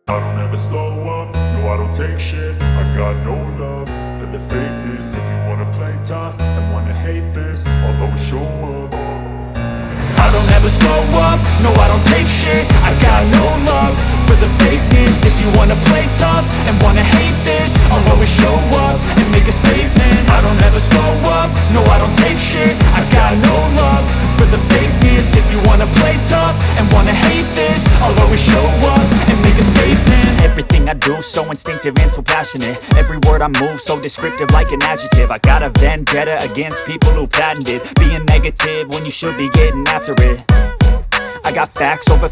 I don't ever slow up, no I don't take shit. I got no love for the fakeness. If you wanna play tough and wanna hate this, I'll always show up. I don't ever slow up, no I don't take shit. I got no love for the fakeness. If you wanna play tough and wanna hate this, I'll always show up and make a statement. I don't ever slow up, no I don't take shit. I got no love for the fakeness. If you wanna play tough and wanna hate this, I'll always show up and make a statement. Everything I do so instinctive and so passionate. Every word I move so descriptive like an adjective. I got a vendetta against people who patented being negative when you should be getting after it. I got facts over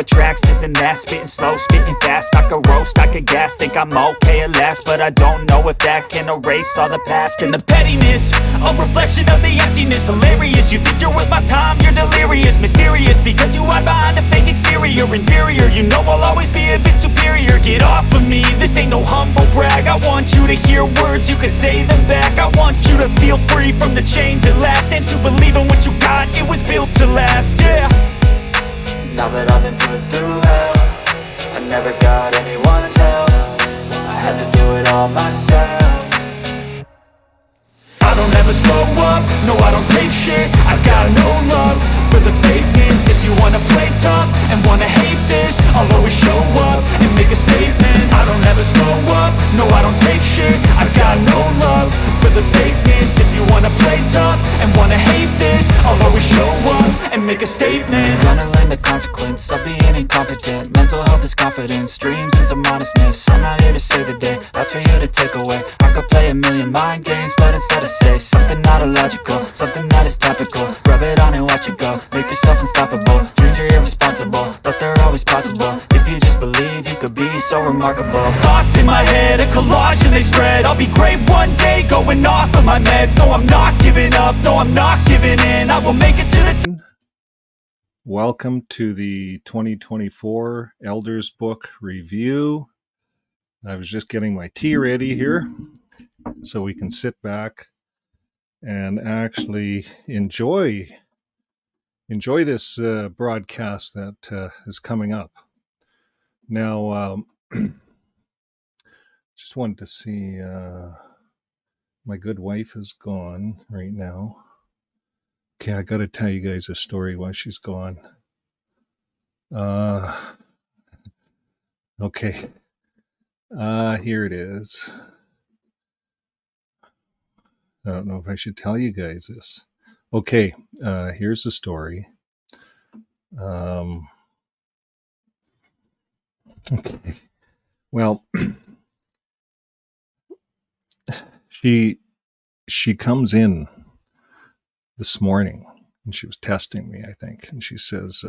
tracks, this and that. Spitting slow, spitting fast. I could roast, I could gas. Think I'm okay at last, but I don't know if that can erase all the past. And the pettiness, a reflection of the emptiness. Hilarious, you think you're worth my time, you're delirious. Mysterious, because you hide behind a fake exterior. Inferior, you know I'll always be a bit superior. Get off of me, this ain't no humble brag. I want you to hear words, you can say them back. I want you to feel free from the chains at last, and to believe in what you got, it was built to last, yeah. Now that I've been put through hell, I never got anyone's help. I had to do it all myself. I don't ever slow up, no I don't take shit. I got no love for the fakeness. If you wanna play tough and wanna hate this, I'll always show up and make a statement. I don't ever slow up, no I don't take shit. I got no love for the fakeness. If you wanna play tough and wanna hate this, I'll always show up and make a statement. Gonna learn the consequence of being incompetent. Mental health is confidence, dreams and some modestness. I'm not here to save the day, that's for you to take away. I could play a million mind games, but instead I say something not illogical, something that is topical. Rub it on and watch it go, make yourself unstoppable. Dreams are irresponsible, but they're always possible. If you just believe, you could be so remarkable. Thoughts in my head, a collage and they spread. I'll be great one day, going off of my meds. No, I'm not giving up, no, I'm not giving in. I will make it to the Welcome to the 2024 Elders Book Review. I was just getting my tea ready here so we can sit back and actually enjoy this broadcast that is coming up. Now, just wanted to see, my good wife is gone right now. Okay, I got to tell you guys a story while she's gone. Okay. Here it is. I don't know if I should tell you guys this. Okay, here's the story. Okay. Well, she comes in this morning, and she was testing me, I think, and she says,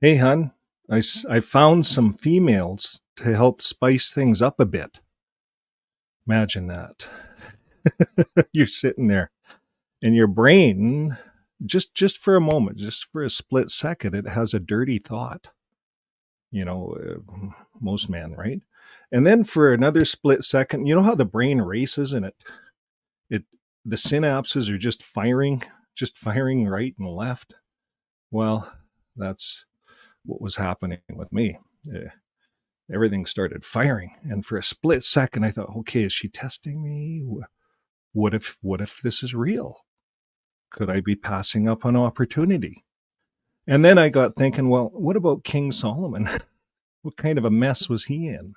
hey, hon, I found some females to help spice things up a bit. Imagine that. You're sitting there, and your brain, just for a moment, just for a split second, it has a dirty thought. You know, most men, right? And then for another split second, you know how the brain races and the synapses are just firing right and left. Well, that's what was happening with me. Everything started firing, and for a split second, I thought, okay, is she testing me? What if this is real? Could I be passing up an opportunity? And then I got thinking, well, what about King Solomon? What kind of a mess was he in?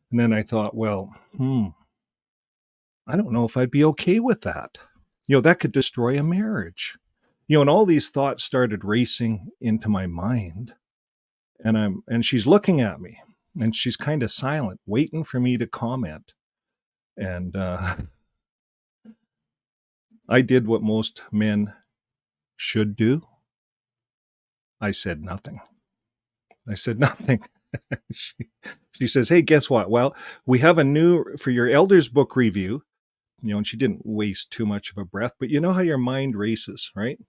And then I thought, well, I don't know if I'd be okay with that. You know, that could destroy a marriage. You know, and all these thoughts started racing into my mind. And she's looking at me, and she's kind of silent, waiting for me to comment. And I did what most men should do. I said nothing. She says, hey, guess what? Well, we have a new, for your Elders Book Review, you know, and she didn't waste too much of a breath, but you know how your mind races, right?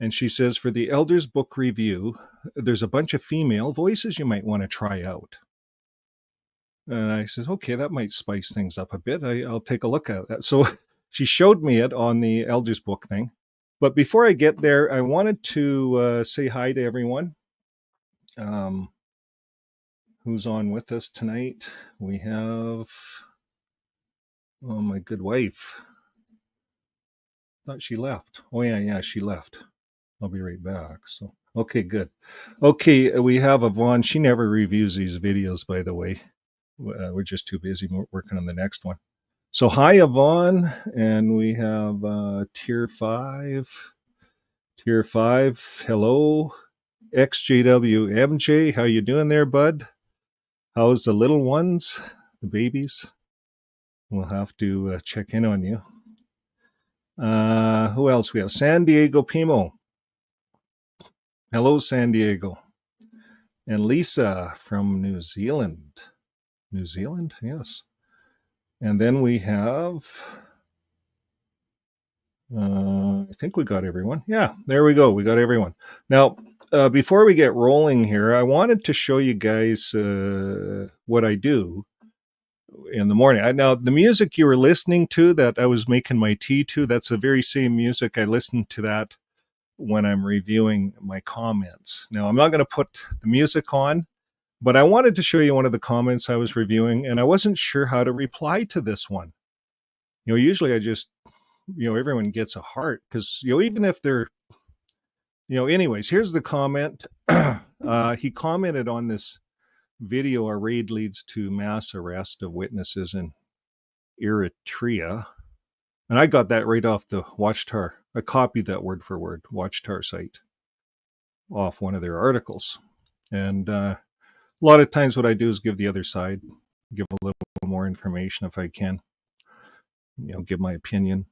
And she says, for the Elders Book Review, there's a bunch of female voices you might want to try out. And I said, okay, that might spice things up a bit. I'll take a look at that. So she showed me it on the Elders Book thing. But before I get there, I wanted to say hi to everyone. who's on with us tonight. We have my good wife. Thought she left. Oh yeah, she left. I'll be right back. So okay, good. Okay, we have Yvonne. She never reviews these videos, by the way. We're just too busy working on the next one. So hi, Yvonne, and we have Tier 5. Tier 5, hello. XJW MJ, how you doing there, bud? How's the little ones, the babies? We'll have to check in on you. Who else we have? San Diego Pimo. Hello, San Diego. And Lisa from New Zealand. New Zealand, yes. And then we have, I think we got everyone. Yeah, there we go. We got everyone. Now, before we get rolling here, I wanted to show you guys what I do in the morning. Now, the music you were listening to that I was making my tea to, that's the very same music I listen to that when I'm reviewing my comments. Now, I'm not going to put the music on, but I wanted to show you one of the comments I was reviewing, and I wasn't sure how to reply to this one. Usually I just, everyone gets a heart because, even if they're, anyways, here's the comment. He commented on this video, a raid leads to mass arrest of witnesses in Eritrea. And I got that right off the Watchtower. I copied that word for word, Watchtower site, off one of their articles. And a lot of times what I do is give the other side, give a little more information if I can, give my opinion.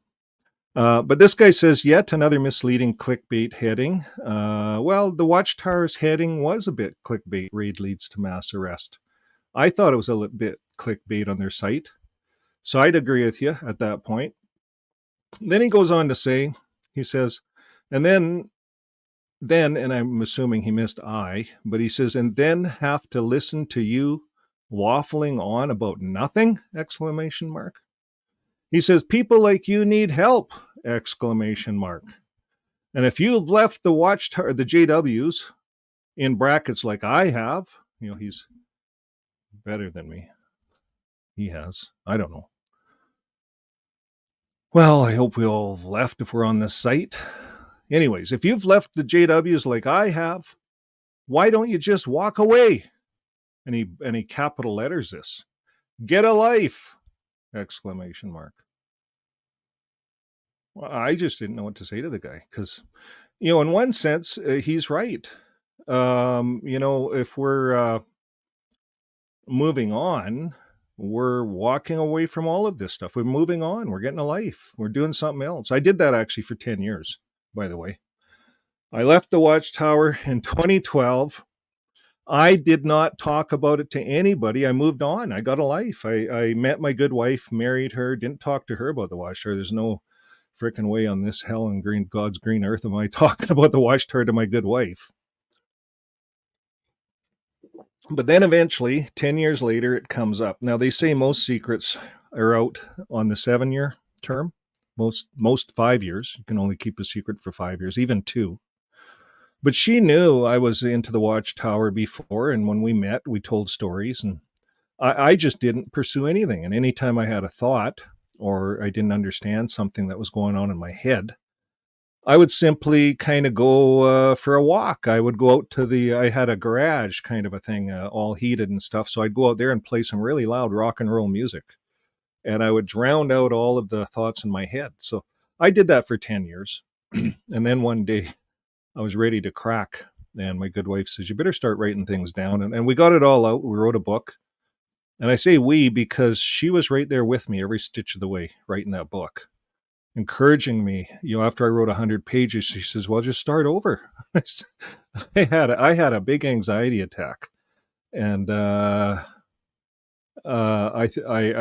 But this guy says, yet another misleading clickbait heading. Well, the Watchtower's heading was a bit clickbait, raid leads to mass arrest. I thought it was a little bit clickbait on their site. So I'd agree with you at that point. Then he goes on to say, he says, and then, and I'm assuming he missed but he says, and then have to listen to you waffling on about nothing, exclamation mark. He says, people like you need help, exclamation mark. And if you've left the Watchtower, the JWs, in brackets like I have, he's better than me. He has. I don't know. Well, I hope we all have left if we're on this site. Anyways, if you've left the JWs like I have, why don't you just walk away? And he capital letters this. Get a life! Exclamation mark. Well, I just didn't know what to say to the guy because, in one sense, he's right. If we're moving on, we're walking away from all of this stuff. We're moving on. We're getting a life. We're doing something else. I did that actually for 10 years, by the way. I left the Watchtower in 2012. I did not talk about it to anybody. I moved on. I got a life. I met my good wife, married her, didn't talk to her about the Watchtower. There's no freaking way on this hell and God's green earth am I talking about the Watchtower to my good wife. But then eventually, 10 years later, it comes up. Now, they say most secrets are out on the 7-year term. Most 5 years. You can only keep a secret for 5 years, even 2. But she knew I was into the Watchtower before, and when we met, we told stories, and I just didn't pursue anything. And anytime I had a thought, or I didn't understand something that was going on in my head, I would simply kind of go for a walk. I would go out I had a garage kind of a thing, all heated and stuff. So I'd go out there and play some really loud rock and roll music. And I would drown out all of the thoughts in my head. So I did that for 10 years. And then one day I was ready to crack. And my good wife says, you better start writing things down. And we got it all out. We wrote a book. And I say we because she was right there with me every stitch of the way, writing that book, encouraging me. After I wrote 100 pages, she says, well, just start over. I had a big anxiety attack. And I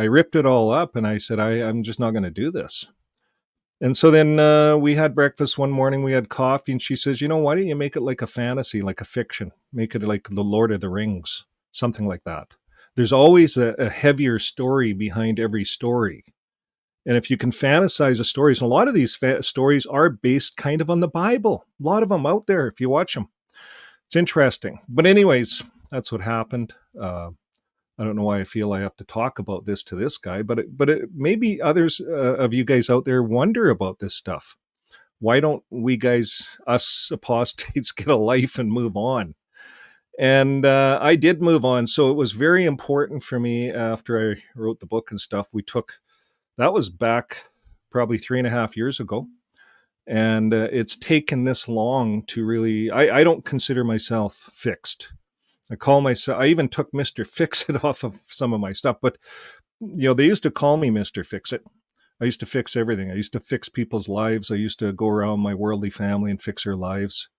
ripped it all up and I said, I'm just not going to do this. And so then we had breakfast one morning, we had coffee, and she says, why don't you make it like a fantasy, like a fiction? Make it like the Lord of the Rings, something like that. There's always a heavier story behind every story. And if you can fantasize the stories, and a lot of these stories are based kind of on the Bible. A lot of them out there, if you watch them. It's interesting. But anyways, That's what happened. I don't know why I feel I have to talk about this to this guy, but maybe others of you guys out there wonder about this stuff. Why don't we guys, us apostates, get a life and move on? And I did move on. So it was very important for me after I wrote the book and stuff. That was back probably 3.5 years ago. And it's taken this long to really, I don't consider myself fixed. I even took Mr. Fix It off of some of my stuff, but they used to call me Mr. Fix It. I used to fix everything. I used to fix people's lives. I used to go around my worldly family and fix their lives.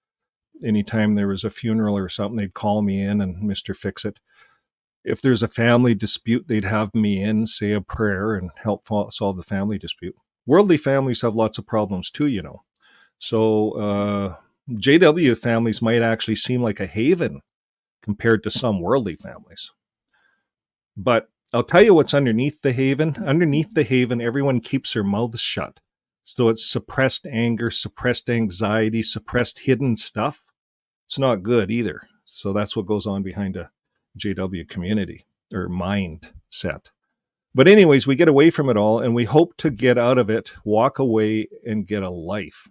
Anytime there was a funeral or something, they'd call me in and Mr. Fix It. If there's a family dispute, they'd have me in, say a prayer, and help solve the family dispute. Worldly families have lots of problems too, So JW families might actually seem like a haven compared to some worldly families. But I'll tell you what's underneath the haven. Underneath the haven, everyone keeps their mouths shut. So it's suppressed anger, suppressed anxiety, suppressed hidden stuff. It's not good either. So that's what goes on behind a JW community or mindset. But anyways, we get away from it all and we hope to get out of it, walk away and get a life.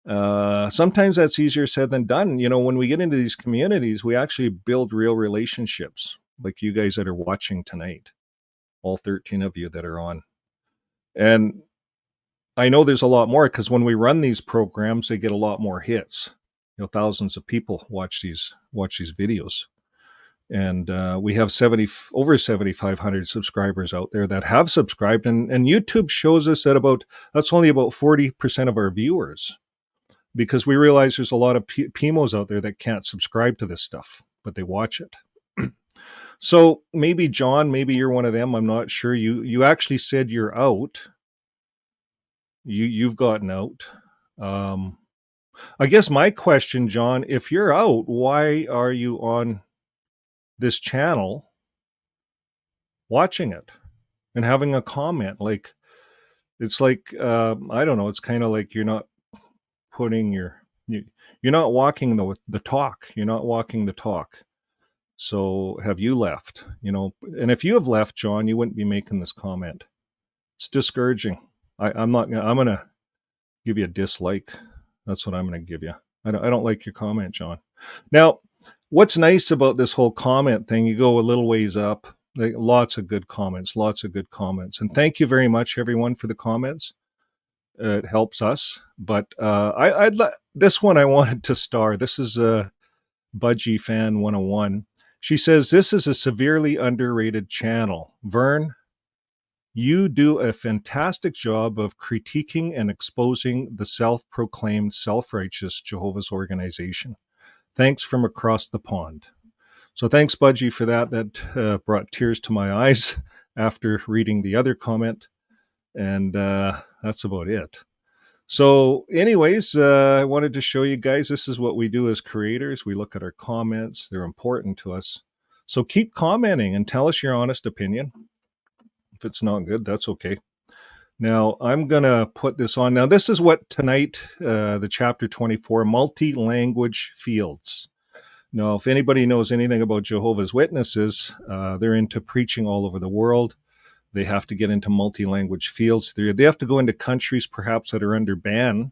Sometimes that's easier said than done. When we get into these communities, we actually build real relationships like you guys that are watching tonight, all 13 of you that are on. And I know there's a lot more because when we run these programs, they get a lot more hits. Thousands of people watch these videos. And we have over 7,500 subscribers out there that have subscribed. And YouTube shows us that that's only about 40% of our viewers, because we realize there's a lot of PMOs out there that can't subscribe to this stuff, but they watch it. So maybe John, maybe you're one of them. I'm not sure. You actually said you're out. You've gotten out. I guess my question, John, if you're out, why are you on this channel watching it and having a comment? It's like, I don't know. It's kind of like you're not putting you're not walking the talk. You're not walking the talk. So have you left? And if you have left, John, you wouldn't be making this comment. It's discouraging. I'm going to give you a dislike. That's what I'm going to give you. I don't like your comment, John. Now, what's nice about this whole comment thing, you go a little ways up, lots of good comments. And thank you very much, everyone, for the comments. It helps us. But this one I wanted to star. This is a Budgie Fan 101. She says, this is a severely underrated channel. Vern, you do a fantastic job of critiquing and exposing the self-proclaimed self-righteous Jehovah's organization. Thanks from across the pond. So thanks, Budgie, for that. That brought tears to my eyes after reading the other comment. And that's about it. So anyways, I wanted to show you guys, this is what we do as creators. We look at our comments. They're important to us. So keep commenting and tell us your honest opinion. If it's not good, that's okay. Now, I'm going to put this on. Now, this is what tonight, the chapter 24, multi-language fields. Now, if anybody knows anything about Jehovah's Witnesses, they're into preaching all over the world. They have to get into multi-language fields. They have to go into countries perhaps that are under ban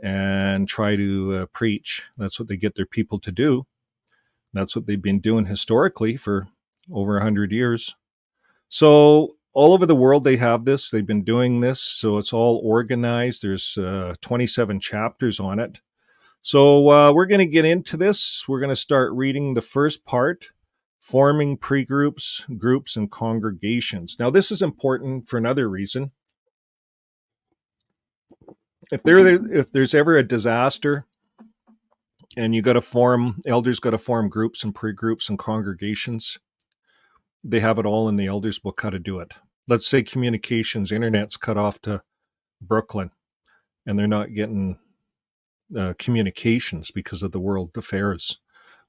and try to preach. That's what they get their people to do. That's what they've been doing historically for over 100 years. So all over the world, they have this. They've been doing this. So it's all organized. There's 27 chapters on it. So we're going to get into this. We're going to start reading the first part, forming pre-groups, groups, and congregations. Now, this is important for another reason. If there's ever a disaster and elders got to form groups and pre-groups and congregations, they have it all in the elders book how to do it. Let's say communications, internet's cut off to Brooklyn and they're not getting communications because of the world affairs.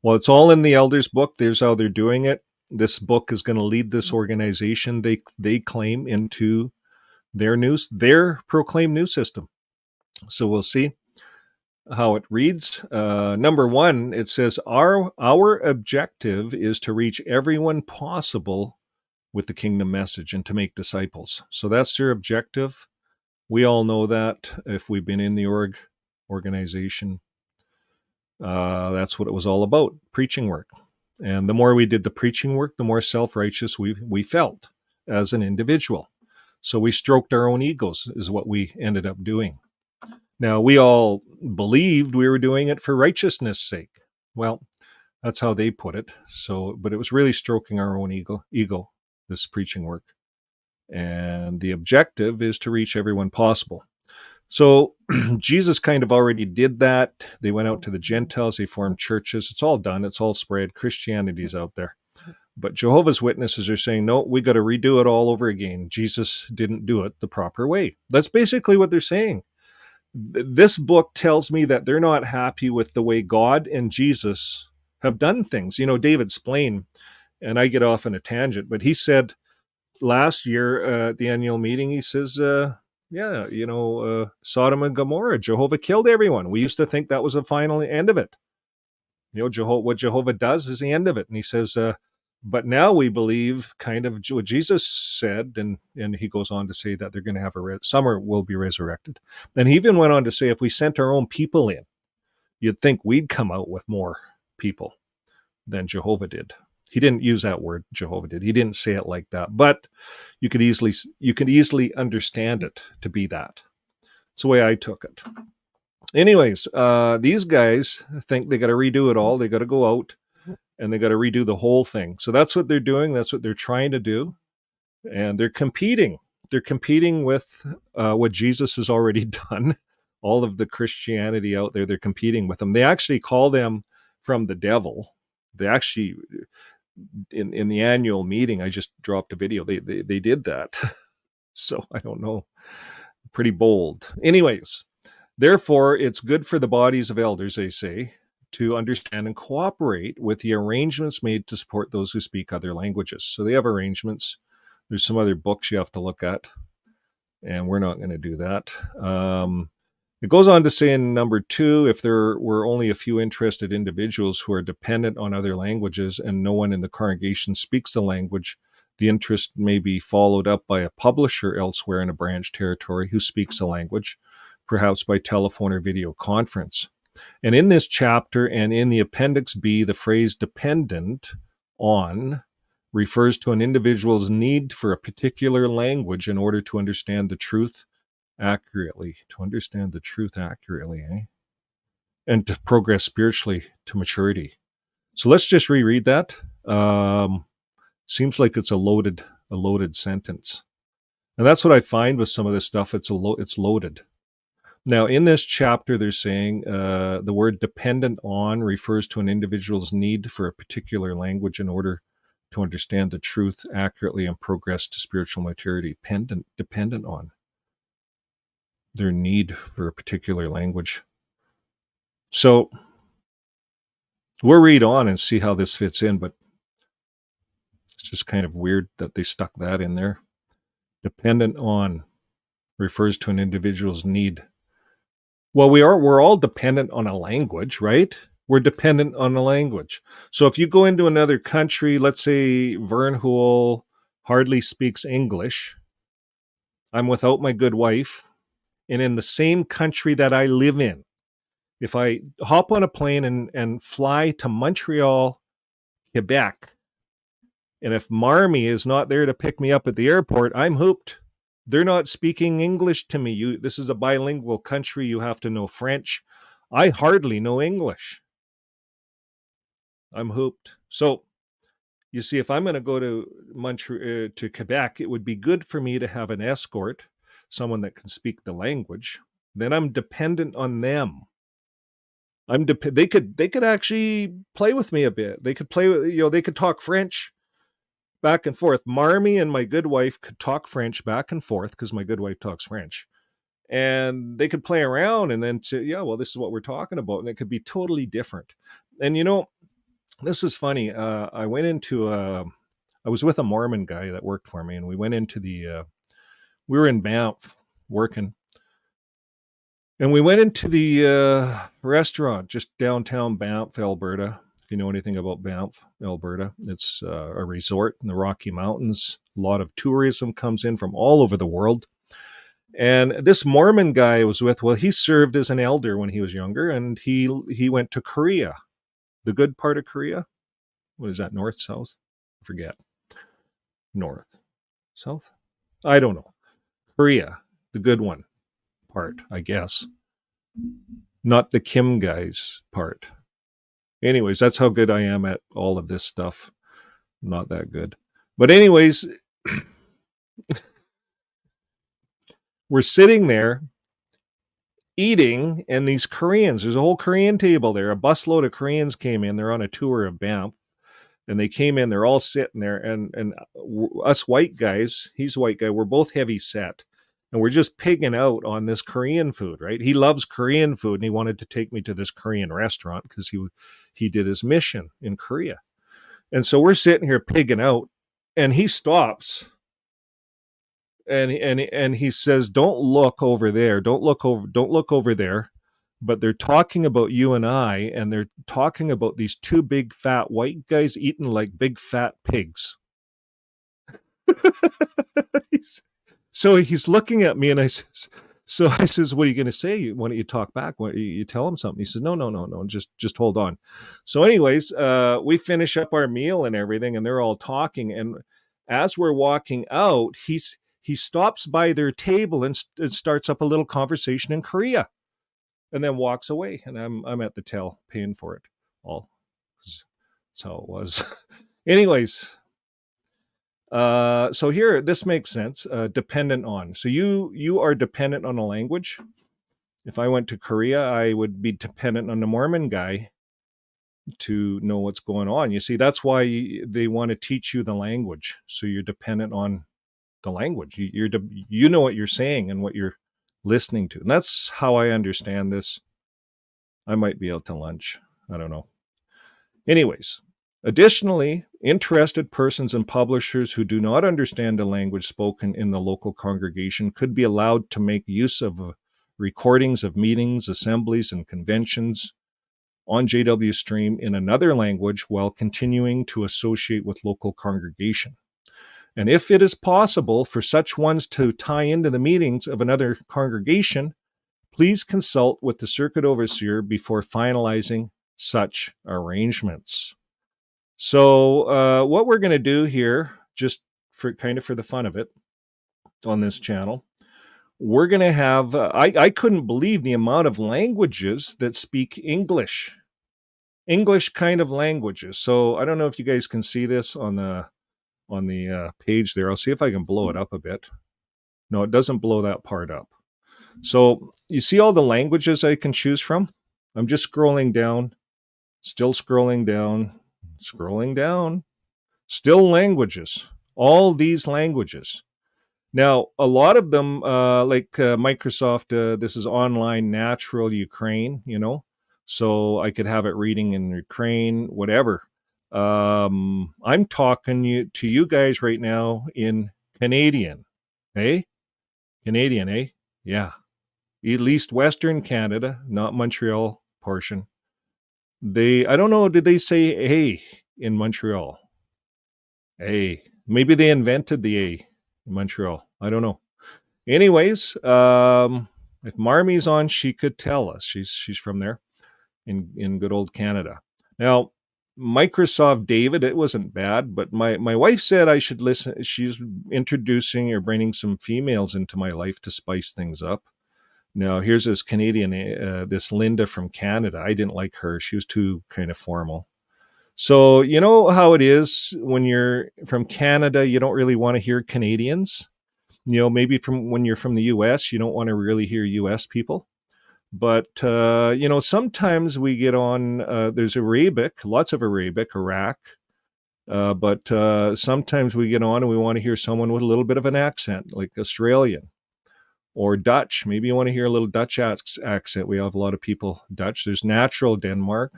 Well, it's all in the elders book. There's how they're doing it. This book is going to lead this organization they claim into their proclaimed new system. So we'll see. how it reads. Number one, it says, our objective is to reach everyone possible with the kingdom message and to make disciples. So that's their objective. We all know that if we've been in the organization. That's what it was all about, preaching work. And the more we did the preaching work, the more self-righteous we felt as an individual. So we stroked our own egos is what we ended up doing. Now, we all believed we were doing it for righteousness' sake. Well, that's how they put it. So, but it was really stroking our own ego, this preaching work. And the objective is to reach everyone possible. So Jesus kind of already did that. They went out to the Gentiles, they formed churches. It's all done, it's all spread. Christianity's out there. But Jehovah's Witnesses are saying, no, we got to redo it all over again. Jesus didn't do it the proper way. That's basically what they're saying. This book tells me that they're not happy with the way God and Jesus have done things. You know, David Splain, and I get off on a tangent, but he said last year at the annual meeting, he says, Sodom and Gomorrah, Jehovah killed everyone. We used to think that was the final end of it. You know, what Jehovah does is the end of it. And he says, but now we believe kind of what Jesus said, and he goes on to say that they're going to have some will be resurrected. And he even went on to say, if we sent our own people in, you'd think we'd come out with more people than Jehovah did. He didn't use that word, Jehovah did. He didn't say it like that, but you could easily understand it to be that. It's the way I took it. Anyways, these guys think they got to redo it all. They got to go out and they got to redo the whole thing. So that's what they're doing. That's what they're trying to do. And they're competing. They're competing with what Jesus has already done. All of the Christianity out there, they're competing with them. They actually call them from the devil. They actually, in the annual meeting, I just dropped a video. They did that. So I don't know. Pretty bold. Anyways, therefore, it's good for the bodies of elders, they say, to understand and cooperate with the arrangements made to support those who speak other languages. So they have arrangements. There's some other books you have to look at, and we're not going to do that. It goes on to say in number 2, if there were only a few interested individuals who are dependent on other languages and no one in the congregation speaks the language, the interest may be followed up by a publisher elsewhere in a branch territory who speaks the language, perhaps by telephone or video conference. And in this chapter and in the Appendix B, the phrase dependent on refers to an individual's need for a particular language in order to understand the truth accurately. To understand the truth accurately, and to progress spiritually to maturity. So let's just reread that. Seems like it's a loaded sentence. And that's what I find with some of this stuff. It's loaded. Now, in this chapter, they're saying the word dependent on refers to an individual's need for a particular language in order to understand the truth accurately and progress to spiritual maturity. Dependent on their need for a particular language. So we'll read on and see how this fits in, but it's just kind of weird that they stuck that in there. Dependent on refers to an individual's need. Well, we're all dependent on a language, right? We're dependent on a language. So if you go into another country, let's say Vern Hool hardly speaks English, I'm without my good wife, and in the same country that I live in, if I hop on a plane and fly to Montreal, Quebec, and if Marmy is not there to pick me up at the airport, I'm hooped. They're not speaking English to me. This is a bilingual country. You have to know French. I hardly know English. I'm hooped. So, you see, if I'm going to go to Montreal, to Quebec, it would be good for me to have an escort, someone that can speak the language. Then I'm dependent on them. They could actually play with me a bit. They could play with, they could talk French back and forth. Marmy and my good wife could talk French back and forth because my good wife talks French. And they could play around and then say, this is what we're talking about. And it could be totally different. And, this is funny. I was with a Mormon guy that worked for me, and we went into we were in Banff working. And we went into the restaurant just downtown Banff, Alberta. If you know anything about Banff, Alberta, it's a resort in the Rocky Mountains. A lot of tourism comes in from all over the world. And this Mormon guy I was with, well, he served as an elder when he was younger, and he went to Korea, the good part of Korea. What is that, north, south? I forget. North, south? I don't know. Korea, the good one part, I guess. Not the Kim guy's part. Anyways, that's how good I am at all of this stuff. Not that good. But anyways, we're sitting there eating, and these Koreans, there's a whole Korean table there. A busload of Koreans came in. They're on a tour of Banff. And they came in, they're all sitting there, and us white guys, he's a white guy, we're both heavy set. And we're just pigging out on this Korean food, right? He loves Korean food, and he wanted to take me to this Korean restaurant because he did his mission in Korea. And so we're sitting here pigging out, and he stops, and he says, "Don't look over there. Don't look over there." But they're talking about you and I, and they're talking about these two big fat white guys eating like big fat pigs. So he's looking at me, and I says, "What are you going to say? Why don't you talk back? Why don't you tell him something?" He says, No. Just hold on." So anyways, we finish up our meal and everything, and they're all talking. And as we're walking out, he stops by their table and starts up a little conversation in Korea, and then walks away. And I'm at the till paying for it all. That's how it was. Anyways, so here, this makes sense. Dependent on. So you are dependent on a language. If I went to Korea, I would be dependent on the Mormon guy to know what's going on. You see, that's why they want to teach you the language. So you're dependent on the language. You know what you're saying and what you're listening to. And that's how I understand this. I might be out to lunch. I don't know. Anyways, additionally, interested persons and publishers who do not understand the language spoken in the local congregation could be allowed to make use of recordings of meetings, assemblies, and conventions on JW Stream in another language while continuing to associate with local congregation. And if it is possible for such ones to tie into the meetings of another congregation, please consult with the circuit overseer before finalizing such arrangements. So what we're going to do here, just for the fun of it on this channel, we're going to have, I couldn't believe the amount of languages that speak English kind of languages. So I don't know if you guys can see this on the page there. I'll see if I can blow it up a bit. No, it doesn't blow that part up. So you see all the languages I can choose from? I'm just scrolling down, still scrolling down, still languages, all these languages. Now, a lot of them, like Microsoft, this is online natural Ukraine, so I could have it reading in Ukraine, whatever. I'm talking to you guys right now in Canadian, eh? Canadian, eh? Yeah. At least Western Canada, not Montreal portion. I don't know, did they say A in Montreal? A. Maybe they invented the A in Montreal. I don't know. Anyways, if Marmy's on, she could tell us. She's from there in good old Canada. Now, Microsoft David, it wasn't bad, but my wife said I should listen. She's introducing or bringing some females into my life to spice things up. Now, here's this Canadian, this Linda from Canada. I didn't like her. She was too kind of formal. So, you know how it is when you're from Canada, you don't really want to hear Canadians. Maybe when you're from the US, you don't want to really hear US people. But, sometimes we get on, there's Arabic, lots of Arabic, Iraq. But sometimes we get on and we want to hear someone with a little bit of an accent, like Australian or Dutch. Maybe you want to hear a little Dutch accent. We have a lot of people Dutch. There's natural Denmark.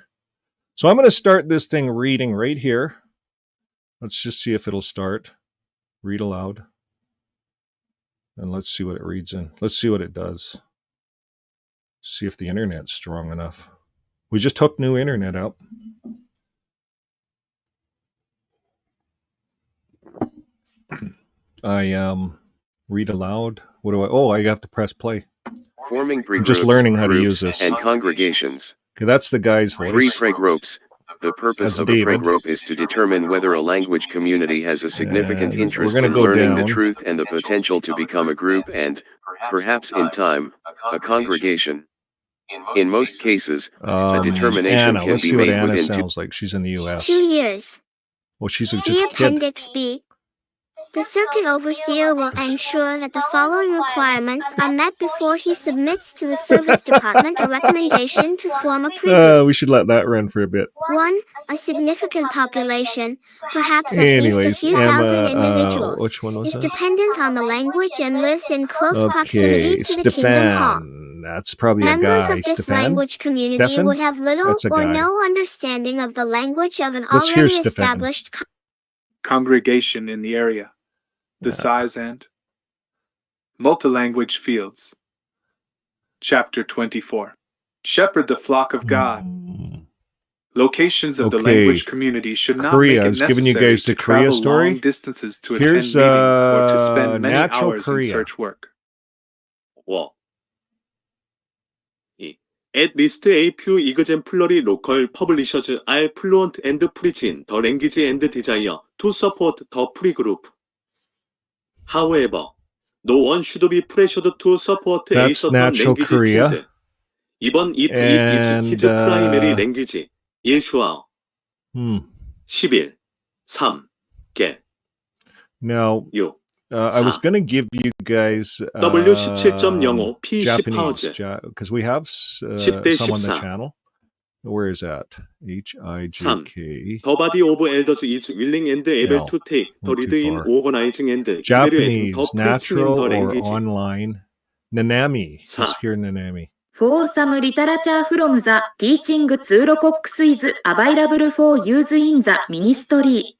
So I'm going to start this thing reading right here. Let's just see if it'll start. Read aloud. And let's see what it reads in. Let's see what it does. See if the internet's strong enough. We just hooked new internet up. I read aloud. What do I? Oh, I have to press play. Forming I'm just learning how to use this. and congregations. Okay, that's the guy's voice. 3 pregroups. The purpose That's of David. a pregroup is to determine whether a language community has a significant And interest we're gonna in go learning down. the truth and the potential to become a group and, perhaps in time, a congregation. In most cases, a determination Anna, can let's be see what made Anna within sounds like. She's in the U.S. 2 years. Well, she's a See kid. Appendix B. The circuit overseer will ensure that the following requirements are met before he submits to the service department a recommendation to form a pregroup. We should let that run for a bit. 1. A significant population, perhaps at least a Anyways, few thousand individuals, which one was is that? dependent on the language and lives in close proximity Okay, to the Kingdom Hall. Stefan. That's probably a Members guy. of this Stefan? language community Stefan? would have little That's a or guy. no understanding of the language of an Let's hear already Stefan. established Congregation in the area. The size and multilanguage fields. Chapter 24. Shepherd the flock of God. Locations of the Okay. language community should not Korea. make I it was giving you necessary guys the to Korea travel story. long distances to Here's, attend meetings or to spend many natural hours Korea. in search work. 5. At least a few exemplary local publishers are fluent and preaching the language and desire to support the pre-group. However, no one should be pressured to support a That's certain natural language Korea. field, even if it And, is his primary language. 일슈아 11, 3, 개, Now, 6, I was going to give you guys W17.05 Japanese P18 because we have 10대 some on the 14. channel. Where is that? 3. HIJK. The body of elders is willing and able to take the went lead too in far. organizing and evaluating Japanese, the preaching in natural the or language. online. Nanami. 4. Let's hear Nanami. For some literature from the teaching toolbox is available for use in the ministry.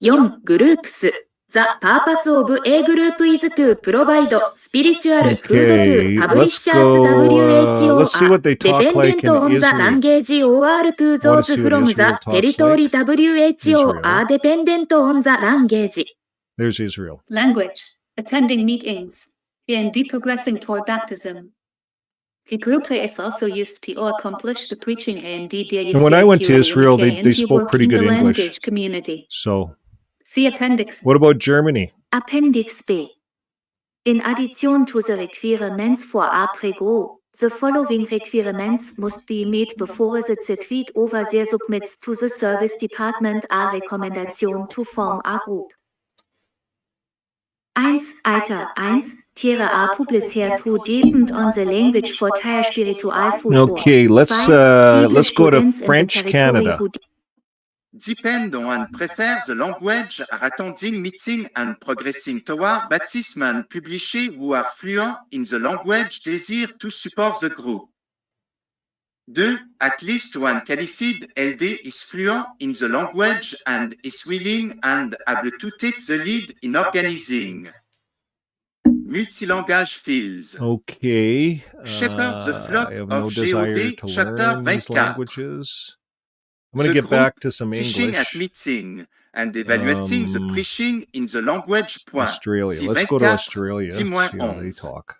4. Groups. The purpose of a group is to provide spiritual food Okay, to let's publishers go, WHO let's see what they talk like dependent in on the Israel. language or to those see what from Israel the talks territory like. WHO Israel. are dependent on the language. There's Israel. Language, attending meetings, and progressing toward baptism. The group is also used to accomplish the preaching and And when I went to Israel, they spoke pretty good English. Community. So, See Appendix. what about Germany? Appendix B. In addition to the requirements for a pre-group, the following requirements must be met before the circuit overseer submits to the service department a recommendation to form a group. 1. Item 1. Tiere a publishers who depend on the language for their spiritual food. Okay, let's go to French Canada. Depend on prefer the language are attending meeting and progressing toward baptism and publishing who are fluent in the language desire to support the group. 2. At least one qualified LD is fluent in the language and is willing and able to take the lead in organizing. Multilanguage fields. Okay. Shepherd the flock I have of no desire GOD, to chapter learn these 24. languages. I'm going to The get back group to some teaching English. at meeting and evaluating the preaching in the language. Australia. See Let's go to 24, Australia. See how they 11. talk.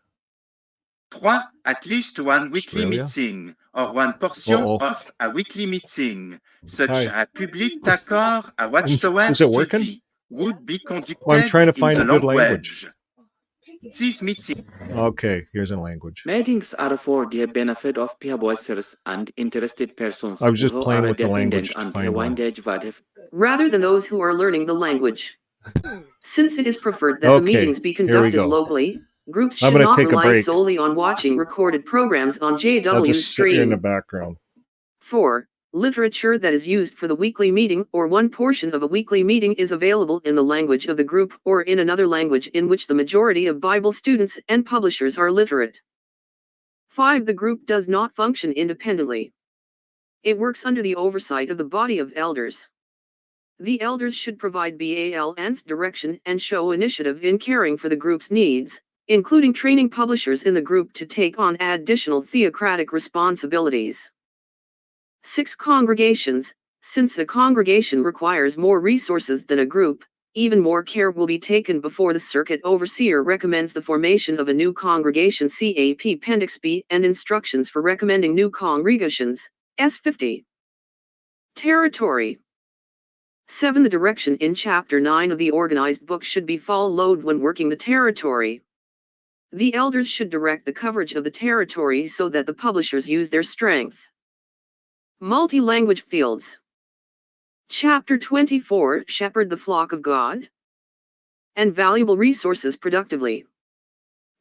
3. At least one weekly Australia? meeting or one portion of a weekly meeting, such Hi. as public d'accord, a watchtower Is it working? study, would be conducted Well, I'm trying to in find the a good language. This meeting. Okay, here's a language. Meetings are for the benefit of peer voices and interested persons I was just who playing are with the dependent language to on find one. rather than those who are learning the language. Since it is preferred that the meetings be conducted locally, groups should not rely solely on watching recorded programs on JW I'll just sit here in the Stream. background. 4. Literature that is used for the weekly meeting or one portion of a weekly meeting is available in the language of the group or in another language in which the majority of Bible students and publishers are literate. 5. The group does not function independently. It works under the oversight of the body of elders. The elders should provide BAL's direction and show initiative in caring for the group's needs, including training publishers in the group to take on additional theocratic responsibilities. 6. Congregations. Since a congregation requires more resources than a group, even more care will be taken before the circuit overseer recommends the formation of a new congregation. CAP Appendix B and instructions for recommending new congregations. S50. Territory. 7. The direction in Chapter 9 of the organized book should be followed when working the territory. The elders should direct the coverage of the territory so that the publishers use their strength. Multi-language fields. Chapter 24. Shepherd the flock of God and valuable resources productively.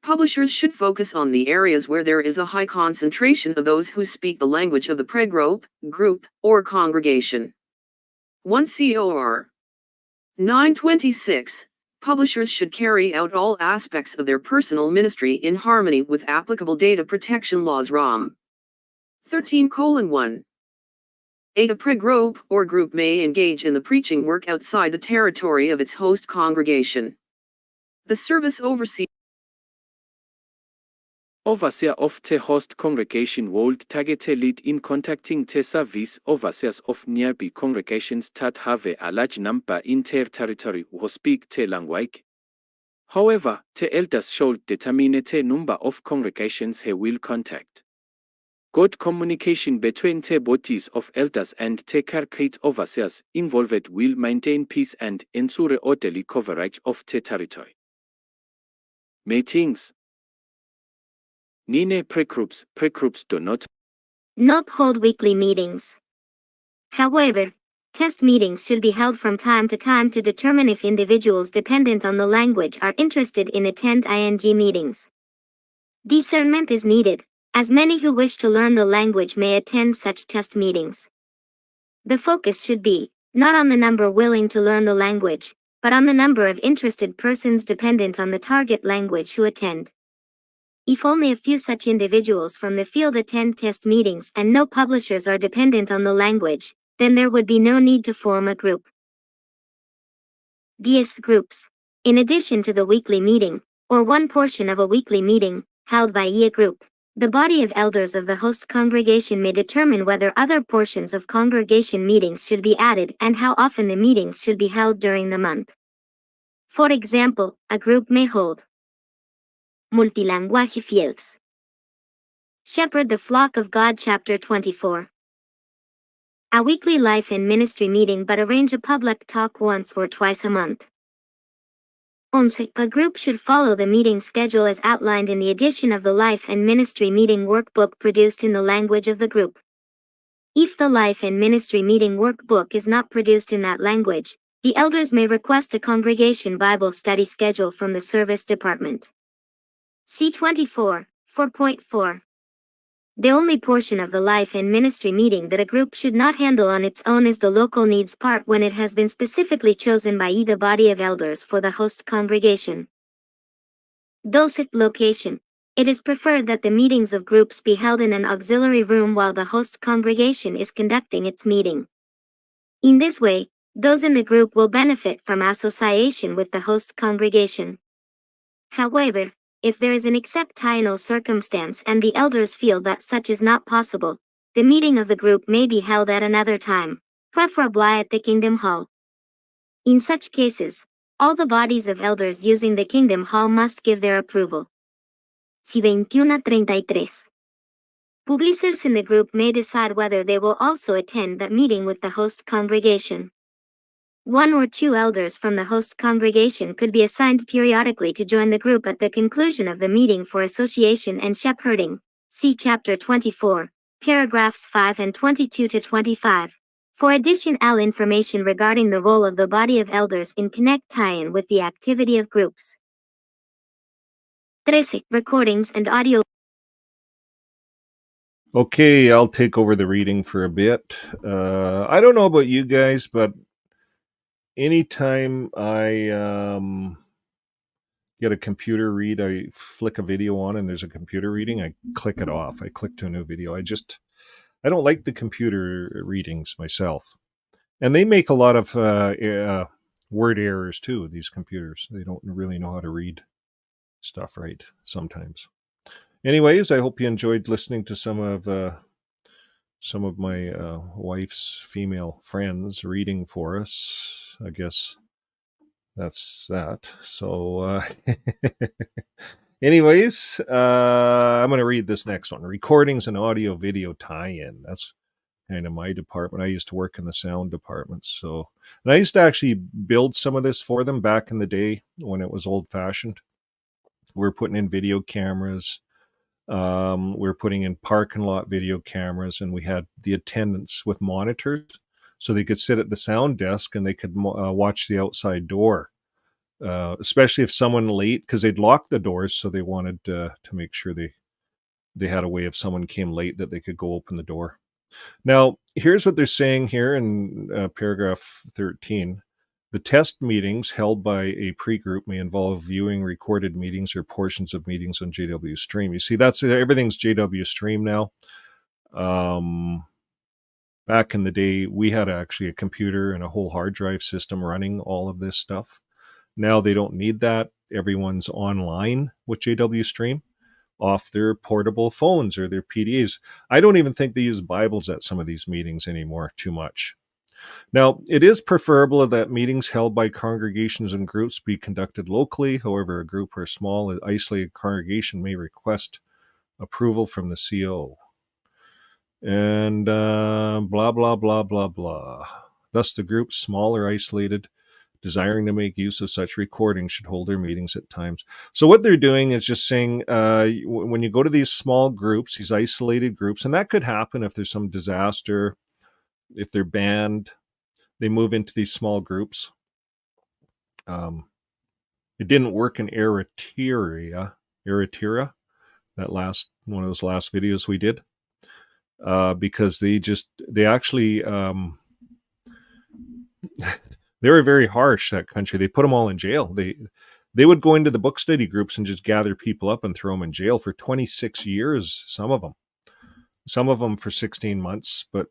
Publishers should focus on the areas where there is a high concentration of those who speak the language of the pre-group, group, or congregation. 1 Cor. 9:26. Publishers should carry out all aspects of their personal ministry in harmony with applicable data protection laws. Rom. 13:1. A pre-group or group may engage in the preaching work outside the territory of its host congregation. The service overseer of the host congregation would target a lead in contacting the service overseers of nearby congregations that have a large number in their territory who speak the language. However, the elders should determine the number of congregations he will contact. Good communication between the bodies of elders and the circuit overseers involved will maintain peace and ensure orderly coverage of the territory. Meetings. Nine pre-groups do not hold weekly meetings. However, test meetings should be held from time to time to determine if individuals dependent on the language are interested in attend ing meetings. Discernment is needed, as many who wish to learn the language may attend such test meetings. The focus should be, not on the number willing to learn the language, but on the number of interested persons dependent on the target language who attend. If only a few such individuals from the field attend test meetings and no publishers are dependent on the language, then there would be no need to form a group. DS groups. In addition to the weekly meeting, or one portion of a weekly meeting, held by a group, the body of elders of the host congregation may determine whether other portions of congregation meetings should be added and how often the meetings should be held during the month. For example, a group may hold Multilanguage fields. Shepherd the flock of God. Chapter 24. A weekly life and ministry meeting, but arrange a public talk once or twice a month. 11. A group should follow the meeting schedule as outlined in the edition of the Life and Ministry Meeting Workbook produced in the language of the group. If the Life and Ministry Meeting Workbook is not produced in that language, the elders may request a congregation Bible study schedule from the service department. C24, 4.4. The only portion of the life and ministry meeting that a group should not handle on its own is the local needs part when it has been specifically chosen by the body of elders for the host congregation. 12. Location. It is preferred that the meetings of groups be held in an auxiliary room while the host congregation is conducting its meeting. In this way, those in the group will benefit from association with the host congregation. However, if there is an exceptional circumstance and the elders feel that such is not possible, the meeting of the group may be held at another time, preferably at the Kingdom Hall. In such cases, all the bodies of elders using the Kingdom Hall must give their approval. C21:33. Publishers in the group may decide whether they will also attend that meeting with the host congregation. One or two elders from the host congregation could be assigned periodically to join the group at the conclusion of the meeting for association and shepherding. See Chapter 24, paragraphs 5 and 22 to 25. For additional information regarding the role of the body of elders in connect tie-in with the activity of groups. 13. Recordings and audio. Okay, I'll take over the reading for a bit. I don't know about you guys, but anytime I get a computer read, I flick a video on and there's a computer reading, I click it off. I click to a new video. I don't like the computer readings myself. And they make a lot of word errors too, these computers. They don't really know how to read stuff right sometimes. Anyways, I hope you enjoyed listening to some of my wife's female friends reading for us. I guess that's that. So, anyways, I'm going to read this next one. Recordings and audio video tie-in. That's kind of my department. I used to work in the sound department. So, and I used to actually build some of this for them back in the day when it was old-fashioned. We were putting in video cameras. We were putting in parking lot video cameras, and we had the attendants with monitors, so they could sit at the sound desk and they could watch the outside door. Especially if someone late, because they'd lock the doors, so they wanted to make sure they had a way if someone came late that they could go open the door. Now, here's what they're saying here in paragraph 13. The test meetings held by a pre-group may involve viewing recorded meetings or portions of meetings on JW Stream. You see, that's everything's JW Stream now. Back in the day, we had actually a computer and a whole hard drive system running all of this stuff. Now they don't need that. Everyone's online with JW Stream off their portable phones or their PDAs. I don't even think they use Bibles at some of these meetings anymore too much. Now, it is preferable that meetings held by congregations and groups be conducted locally. However, a group or a small isolated congregation may request approval from the CO. And blah, blah, blah, blah, blah. Thus, the group, small or isolated, desiring to make use of such recordings should hold their meetings at times. So what they're doing is just saying, when you go to these small groups, these isolated groups, and that could happen if there's some disaster, if they're banned, they move into these small groups. It didn't work in Eritrea, that last one of those last videos we did, because they actually they were very harsh, that country. They put them all in jail. They would go into the book study groups and just gather people up and throw them in jail for 26 years, some of them for 16 months, but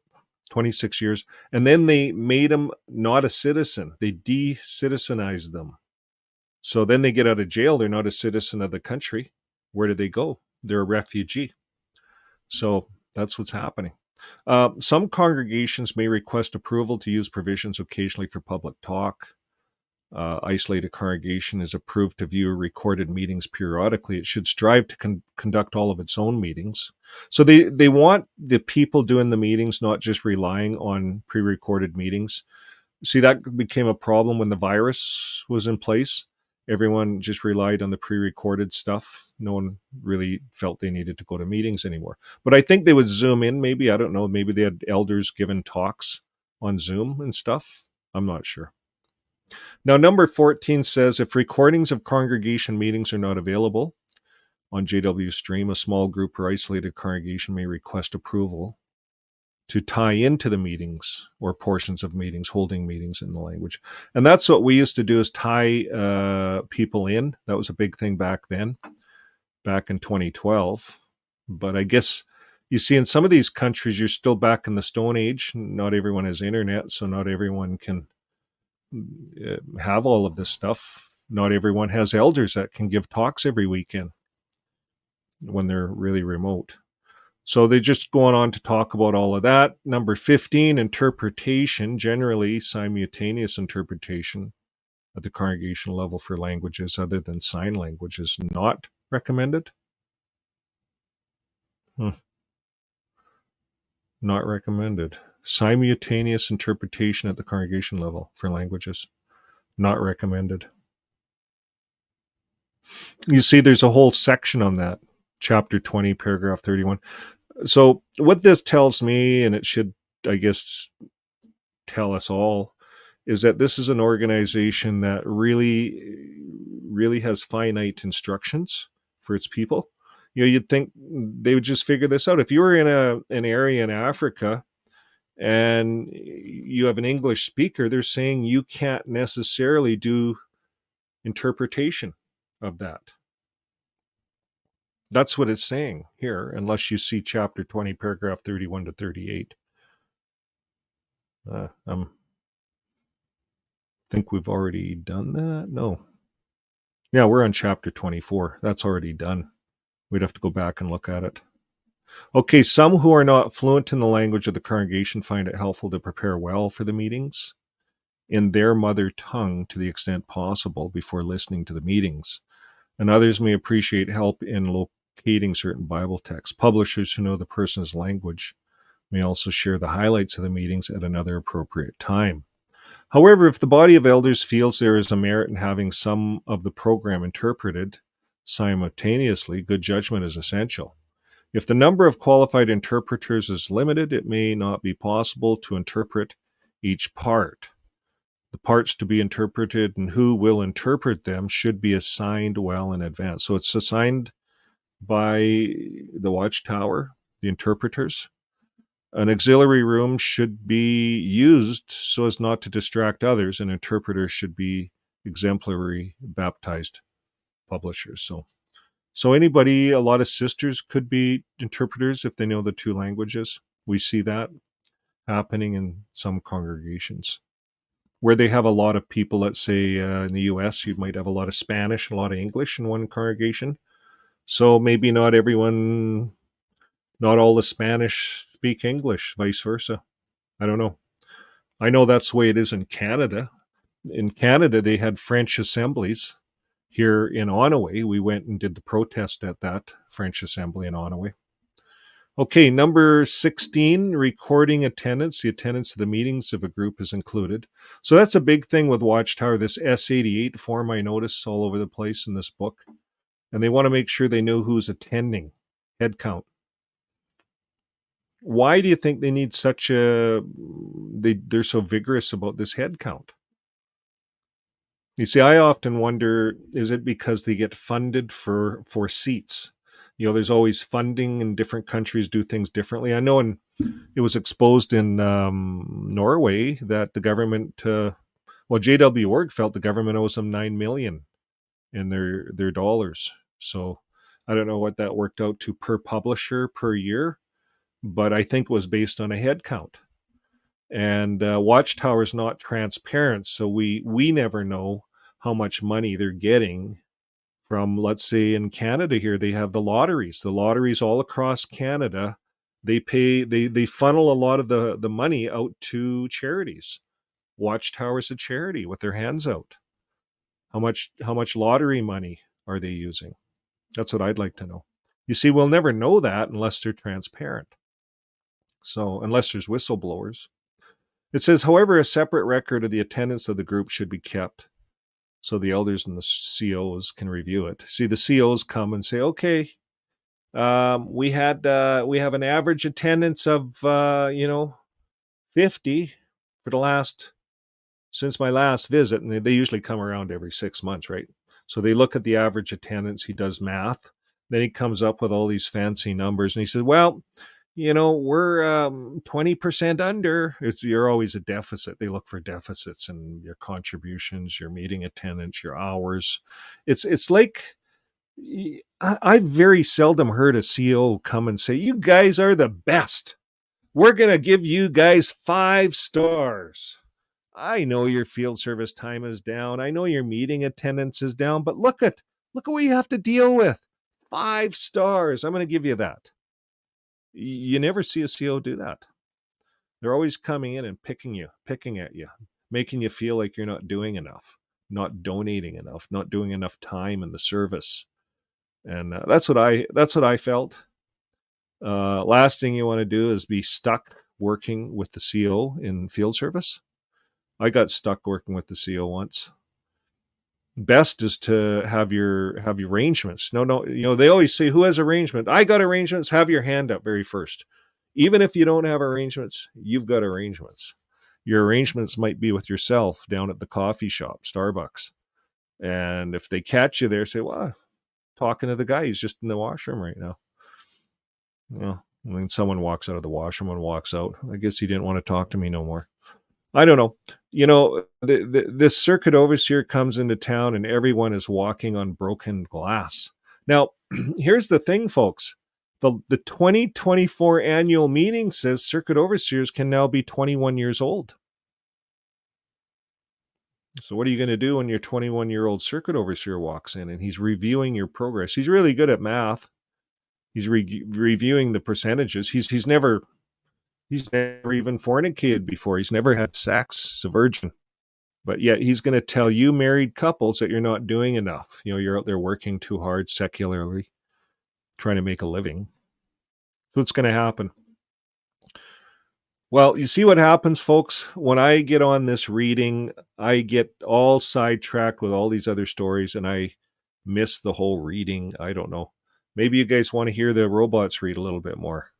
26 years. And then they made them not a citizen. They de-citizenized them. So then they get out of jail. They're not a citizen of the country. Where do they go? They're a refugee. So that's what's happening. Some congregations may request approval to use provisions occasionally for public talk. Isolated congregation is approved to view recorded meetings periodically. It should strive to conduct all of its own meetings. So they want the people doing the meetings not just relying on pre-recorded meetings. See, that became a problem when the virus was in place. Everyone just relied on the pre-recorded stuff. No one really felt they needed to go to meetings anymore. But I think they would Zoom in, maybe. I don't know. Maybe they had elders giving talks on Zoom and stuff. I'm not sure. Now, number 14 says, if recordings of congregation meetings are not available on JW Stream, a small group or isolated congregation may request approval to tie into the meetings or portions of meetings, holding meetings in the language. And that's what we used to do, is tie people in. That was a big thing back then, back in 2012. But I guess you see in some of these countries, you're still back in the Stone Age. Not everyone has internet, so not everyone can have all of this stuff. Not everyone has elders that can give talks every weekend when they're really remote. So they're just going on to talk about all of that. Number 15, interpretation, generally simultaneous interpretation at the congregational level for languages other than sign language is not recommended. Not recommended. Simultaneous interpretation at the congregation level for languages, not recommended. You see, there's a whole section on that, chapter 20, paragraph 31. So what this tells me, and it should, I guess, tell us all, is that this is an organization that really has finite instructions for its people. You'd think they would just figure this out. If you were in an area in Africa and you have an English speaker, they're saying you can't necessarily do interpretation of that. That's what it's saying here, unless you see chapter 20, paragraph 31 to 38. Think we've already done that? No. Yeah, we're on chapter 24. That's already done. We'd have to go back and look at it. Okay, some who are not fluent in the language of the congregation find it helpful to prepare well for the meetings in their mother tongue to the extent possible before listening to the meetings. And others may appreciate help in locating certain Bible texts. Publishers who know the person's language may also share the highlights of the meetings at another appropriate time. However, if the body of elders feels there is a merit in having some of the program interpreted simultaneously, good judgment is essential. If the number of qualified interpreters is limited, it may not be possible to interpret each part. The parts to be interpreted and who will interpret them should be assigned well in advance. So it's assigned by the watchtower, the interpreters. An auxiliary room should be used so as not to distract others, and interpreters should be exemplary baptized publishers. So anybody, a lot of sisters could be interpreters if they know the two languages. We see that happening in some congregations where they have a lot of people. Let's say in the US, you might have a lot of Spanish and a lot of English in one congregation. So maybe not everyone, not all the Spanish speak English, vice versa. I don't know. I know that's the way it is in Canada. In Canada, they had French assemblies. Here in Onaway, we went and did the protest at that French assembly in Onaway. Okay, number 16, recording attendance. The attendance of the meetings of a group is included. So that's a big thing with Watchtower, this S88 form I notice all over the place in this book. And they want to make sure they know who's attending, head count. Why do you think they need such a, they're so vigorous about this head count? You see, I often wonder, is it because they get funded for seats? You know, there's always funding, and different countries do things differently. I know it was exposed in Norway that the government, J.W. Org felt the government owes them $9 million in their dollars. So I don't know what that worked out to per publisher per year, but I think it was based on a head count. And Watchtower is not transparent, so we never know how much money they're getting from, let's say in Canada here, they have the lotteries all across Canada. They funnel a lot of the money out to charities. Watchtower's a charity with their hands out. How much lottery money are they using? That's what I'd like to know. You see, we'll never know that unless they're transparent. So unless there's whistleblowers. It says, however, a separate record of the attendance of the group should be kept so the elders and the COs can review it. See, the COs come and say, okay, we have an average attendance of 50 since my last visit, and they usually come around every 6 months, right? So they look at the average attendance. He does math. Then he comes up with all these fancy numbers, and he says, well, we're 20% under. You're always a deficit. They look for deficits in your contributions, your meeting attendance, your hours. It's like, I've very seldom heard a CO come and say, you guys are the best. We're going to give you guys 5 stars. I know your field service time is down. I know your meeting attendance is down, but look at what you have to deal with. 5 stars. I'm going to give you that. You never see a CO do that. They're always coming in and picking at you, making you feel like you're not doing enough, not donating enough, not doing enough time in the service. And that's what I felt. Last thing you want to do is be stuck working with the CO in field service. I got stuck working with the CO once. Best is to have your arrangements. No, they always say, who has arrangement? I got arrangements. Have your hand up very first. Even if you don't have arrangements, you've got arrangements. Your arrangements might be with yourself down at the coffee shop, Starbucks. And if they catch you there, say, well, talking to the guy, he's just in the washroom right now. Well, and then someone walks out of the washroom and walks out. I guess he didn't want to talk to me no more. I don't know. This circuit overseer comes into town and everyone is walking on broken glass. Now, here's the thing, folks. The 2024 annual meeting says circuit overseers can now be 21 years old. So what are you going to do when your 21-year-old circuit overseer walks in and he's reviewing your progress? He's really good at math. He's reviewing the percentages. He's never even fornicated before. He's never had sex. He's a virgin. But yet he's going to tell you married couples that you're not doing enough. You're out there working too hard secularly, trying to make a living. So what's going to happen? Well, you see what happens, folks? When I get on this reading, I get all sidetracked with all these other stories and I miss the whole reading. I don't know. Maybe you guys want to hear the robots read a little bit more.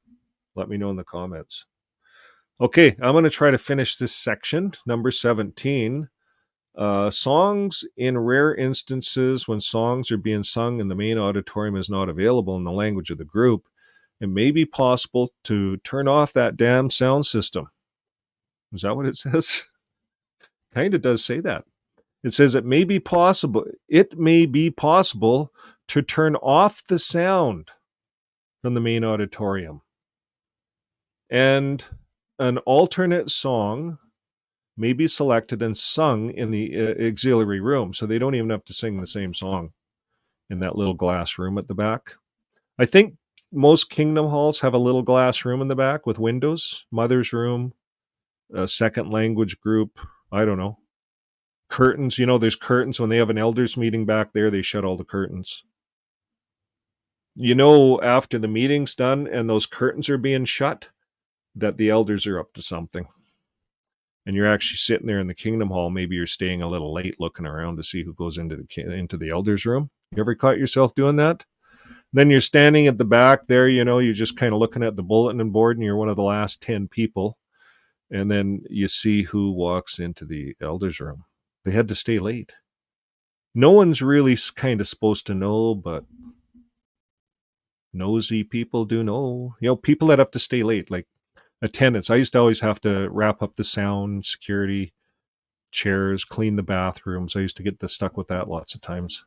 Let me know in the comments. Okay, I'm going to try to finish this section, number 17. Songs in rare instances when songs are being sung and the main auditorium is not available in the language of the group, it may be possible to turn off that damn sound system. Is that what it says? Kind of does say that. It says it may be possible to turn off the sound from the main auditorium. And an alternate song may be selected and sung in the auxiliary room. So they don't even have to sing the same song in that little glass room at the back. I think most kingdom halls have a little glass room in the back with windows, mother's room, a second language group. I don't know. Curtains, there's curtains. When they have an elders meeting back there, they shut all the curtains. After the meeting's done and those curtains are being shut, that the elders are up to something. And you're actually sitting there in the kingdom hall. Maybe you're staying a little late looking around to see who goes into the elders room. You ever caught yourself doing that? Then you're standing at the back there, you're just kind of looking at the bulletin board and you're one of the last 10 people. And then you see who walks into the elders room. They had to stay late. No one's really kind of supposed to know, but nosy people do know. People that have to stay late, like attendants. I used to always have to wrap up the sound, security, chairs, clean the bathrooms. I used to get stuck with that lots of times.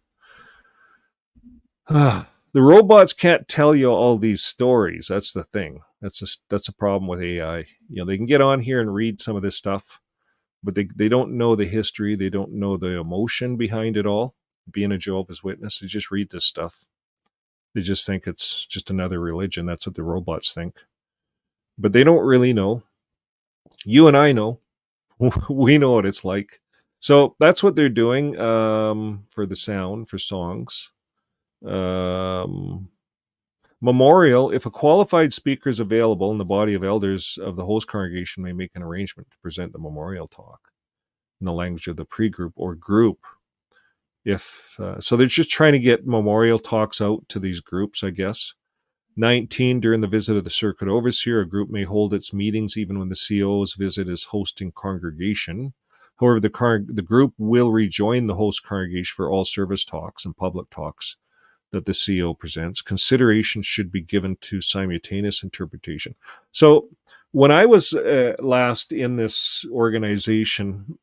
The robots can't tell you all these stories. That's the thing. That's a problem with AI. They can get on here and read some of this stuff, but they don't know the history. They don't know the emotion behind it all. Being a Jehovah's Witness, they just read this stuff. They just think it's just another religion. That's what the robots think. But they don't really know. You and I know. We know what it's like. So that's what they're doing for the sound, for songs. Memorial, if a qualified speaker is available in the body of elders of the host congregation may make an arrangement to present the memorial talk in the language of the pre-group or group. So they're just trying to get memorial talks out to these groups, I guess. 19, during the visit of the circuit overseer, a group may hold its meetings even when the CO's visit is hosting congregation. However, the group will rejoin the host congregation for all service talks and public talks that the CO presents. Consideration should be given to simultaneous interpretation. So when I was last in this organization,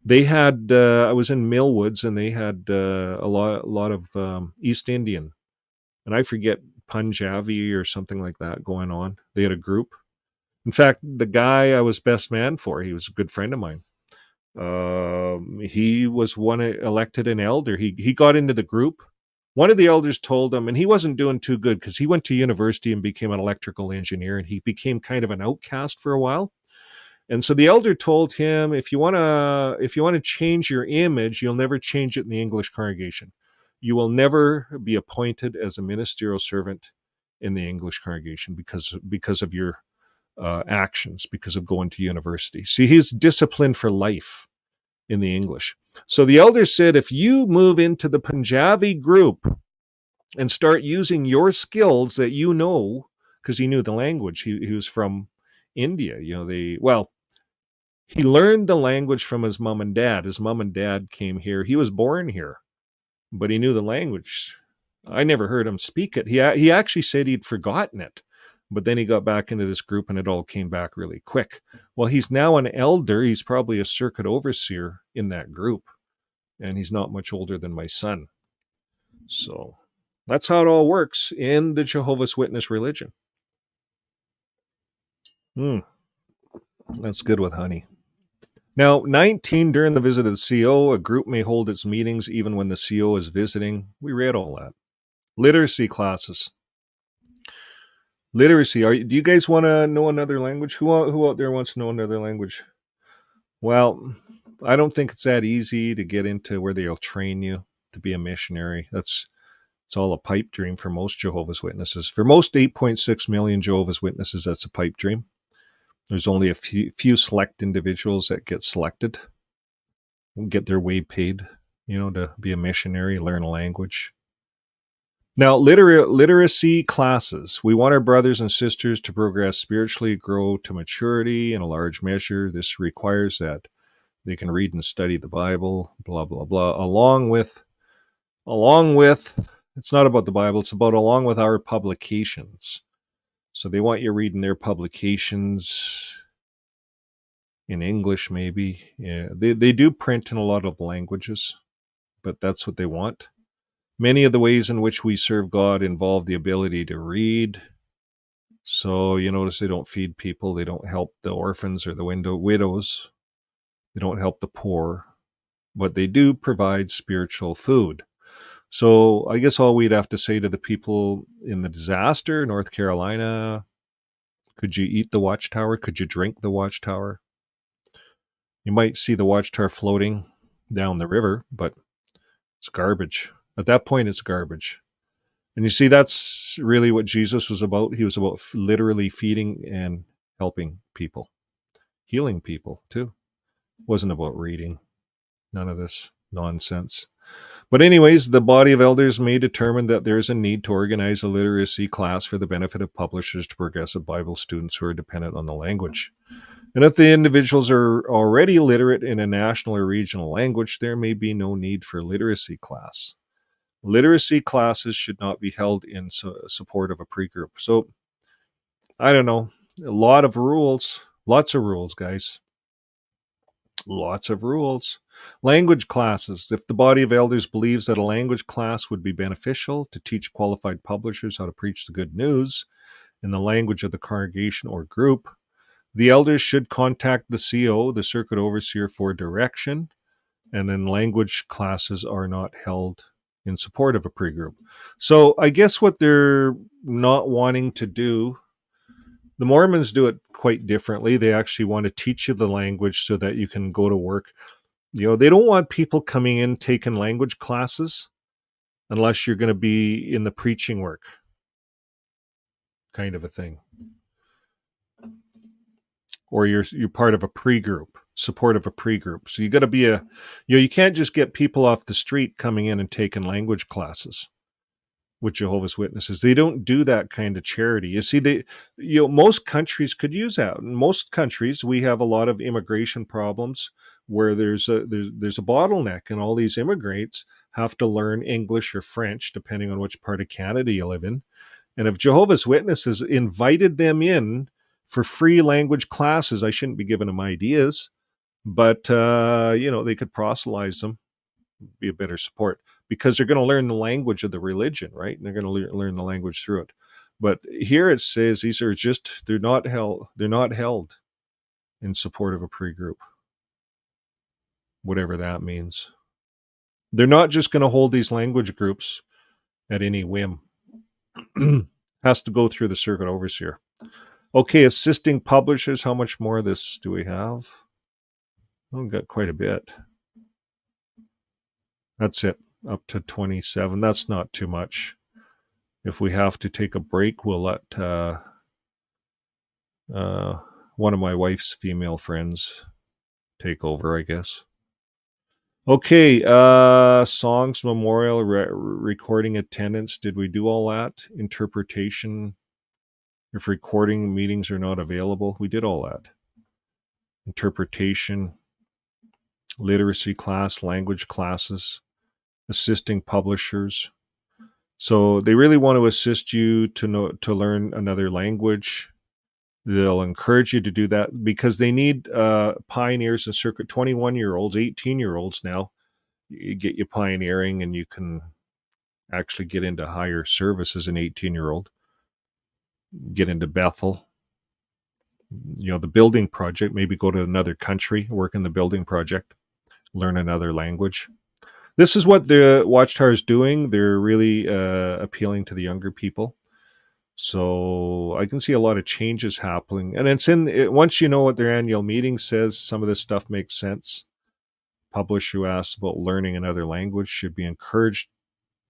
they had, I was in Millwoods and they had a lot of East Indian, and I forget, Punjabi or something like that going on. They had a group. In fact, the guy I was best man for, he was a good friend of mine. He was elected an elder. He got into the group. One of the elders told him, and he wasn't doing too good because he went to university and became an electrical engineer, and he became kind of an outcast for a while. And so the elder told him, if you want to change your image, you'll never change it in the English congregation. You will never be appointed as a ministerial servant in the English congregation because of your actions, because of going to university. See, he's disciplined for life in the English. So the elder said, if you move into the Punjabi group and start using your skills that you know, because he knew the language, he was from India. He learned the language from his mom and dad. His mom and dad came here. He was born here, but he knew the language. I never heard him speak it. He actually said he'd forgotten it, but then he got back into this group and it all came back really quick. Well, he's now an elder. He's probably a circuit overseer in that group, and he's not much older than my son. So that's how it all works in the Jehovah's Witness religion. That's good with honey. Now, 19, during the visit of the CO, a group may hold its meetings even when the CO is visiting. We read all that. Literacy classes. Literacy. Do you guys want to know another language? Who out there wants to know another language? Well, I don't think it's that easy to get into where they'll train you to be a missionary. It's all a pipe dream for most Jehovah's Witnesses. For most 8.6 million Jehovah's Witnesses, that's a pipe dream. There's only a few select individuals that get selected, get their way paid, to be a missionary, learn a language. Now, literacy classes. We want our brothers and sisters to progress spiritually, grow to maturity in a large measure. This requires that they can read and study the Bible, blah, blah, blah, along with, it's not about the Bible, it's about along with our publications. So they want you reading their publications in English, maybe. Yeah, they do print in a lot of languages, but that's what they want. Many of the ways in which we serve God involve the ability to read. So you notice they don't feed people. They don't help the orphans or the widows. They don't help the poor. But they do provide spiritual food. So I guess all we'd have to say to the people in the disaster, North Carolina, could you eat the watchtower? Could you drink the watchtower? You might see the watchtower floating down the river, but it's garbage. At that point, it's garbage. And you see, that's really what Jesus was about. He was about literally feeding and helping people, healing people too. It wasn't about reading. None of this nonsense. But anyways, the body of elders may determine that there is a need to organize a literacy class for the benefit of publishers to progressive Bible students who are dependent on the language. And if the individuals are already literate in a national or regional language, there may be no need for a literacy class. Literacy classes should not be held in support of a pre-group. So, I don't know. A lot of rules. Lots of rules, guys. Lots of rules. Language classes. If the body of elders believes that a language class would be beneficial to teach qualified publishers how to preach the good news in the language of the congregation or group, the elders should contact the CO, the circuit overseer, for direction, and then language classes are not held in support of a pre-group. So I guess what they're not wanting to do, the Mormons do it quite differently. They actually want to teach you the language so that you can go to work. They don't want people coming in taking language classes unless you're going to be in the preaching work, kind of a thing. Or you're part of a pre-group, support of a pre-group. So you got to be you can't just get people off the street coming in and taking language classes with Jehovah's Witnesses. They don't do that kind of charity. You see, most countries could use that. In most countries, we have a lot of immigration problems where there's a bottleneck, and all these immigrants have to learn English or French, depending on which part of Canada you live in. And if Jehovah's Witnesses invited them in for free language classes, I shouldn't be giving them ideas, but they could proselytize them, be a better support, because they're going to learn the language of the religion, right? And they're going to learn the language through it. But here it says these are they're not held in support of a pre-group, whatever that means. They're not just going to hold these language groups at any whim. Has to go through the circuit overseer. Okay, assisting publishers. How much more of this do we have? We've got quite a bit. That's it, up to 27. That's not too much. If we have to take a break, we'll let one of my wife's female friends take over, I guess. Okay, songs, memorial, recording attendance. Did we do all that? Interpretation. If recording meetings are not available, we did all that. Interpretation, literacy class, language classes, assisting publishers. So they really want to assist you to learn another language. They'll encourage you to do that because they need pioneers in circuit, 21-year-olds, 18-year-olds now. You get you pioneering, and you can actually get into higher service as an 18-year-old. Get into Bethel. the building project, maybe go to another country, work in the building project, learn another language. This is what the Watchtower is doing. They're really appealing to the younger people. So I can see a lot of changes happening. And once you know what their annual meeting says, some of this stuff makes sense. Publisher who asks about learning another language should be encouraged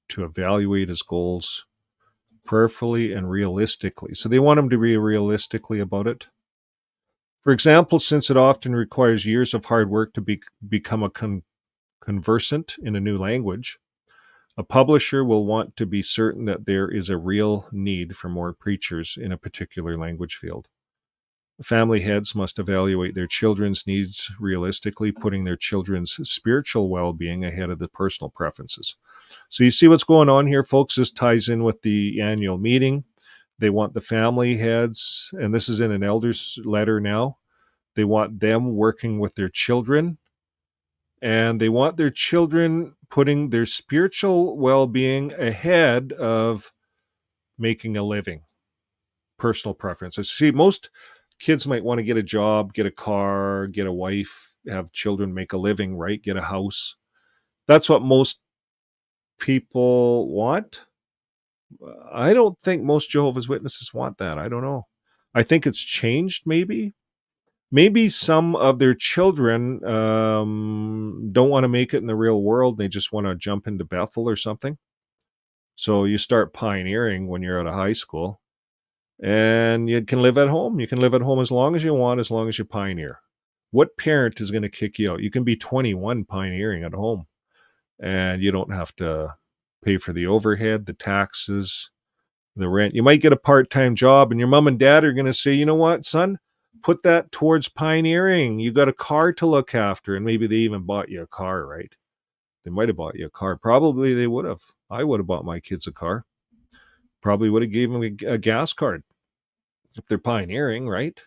to evaluate his goals prayerfully and realistically. So they want him to be realistically about it. For example, since it often requires years of hard work to become a conversant in a new language, a publisher will want to be certain that there is a real need for more preachers in a particular language field. Family heads must evaluate their children's needs realistically, putting their children's spiritual well-being ahead of the personal preferences. So you see what's going on here, folks. This ties in with the annual meeting. They want the family heads, and this is in an elder's letter now. They want them working with their children, and they want their children putting their spiritual well-being ahead of making a living, personal preferences. See, most kids might want to get a job, get a car, get a wife, have children, make a living, right? Get a house. That's what most people want. I don't think most Jehovah's Witnesses want that. I don't know. I think it's changed, maybe. Maybe some of their children don't want to make it in the real world. They just want to jump into Bethel or something. So you start pioneering when you're out of high school. And you can live at home. You can live at home as long as you want, as long as you pioneer. What parent is going to kick you out? You can be 21 pioneering at home, and you don't have to pay for the overhead, the taxes, the rent. You might get a part-time job, and your mom and dad are going to say, you know what, son, put that towards pioneering. You got a car to look after, and maybe they even bought you a car, right? They might have bought you a car. Probably they would have. I would have bought my kids a car. Probably would have gave them a gas card if they're pioneering, right?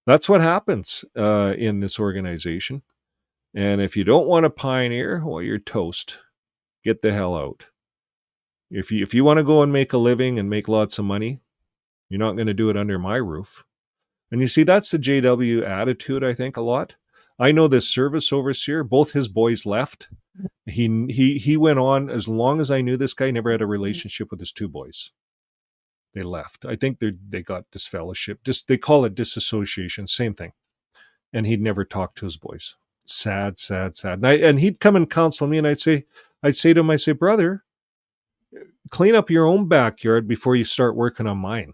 That's what happens in this organization. And if you don't want to pioneer, well, you're toast. Get the hell out. If you want to go and make a living and make lots of money, you're not going to do it under my roof. And you see, that's the JW attitude, I think, a lot. I know this service overseer, both his boys left. He went on, as long as I knew this guy, never had a relationship with his two boys. They left. I think they got disfellowship. They call it disassociation, same thing. And he'd never talk to his boys. Sad, sad, sad. And he'd come and counsel me, and I'd say to him, brother, clean up your own backyard before you start working on mine.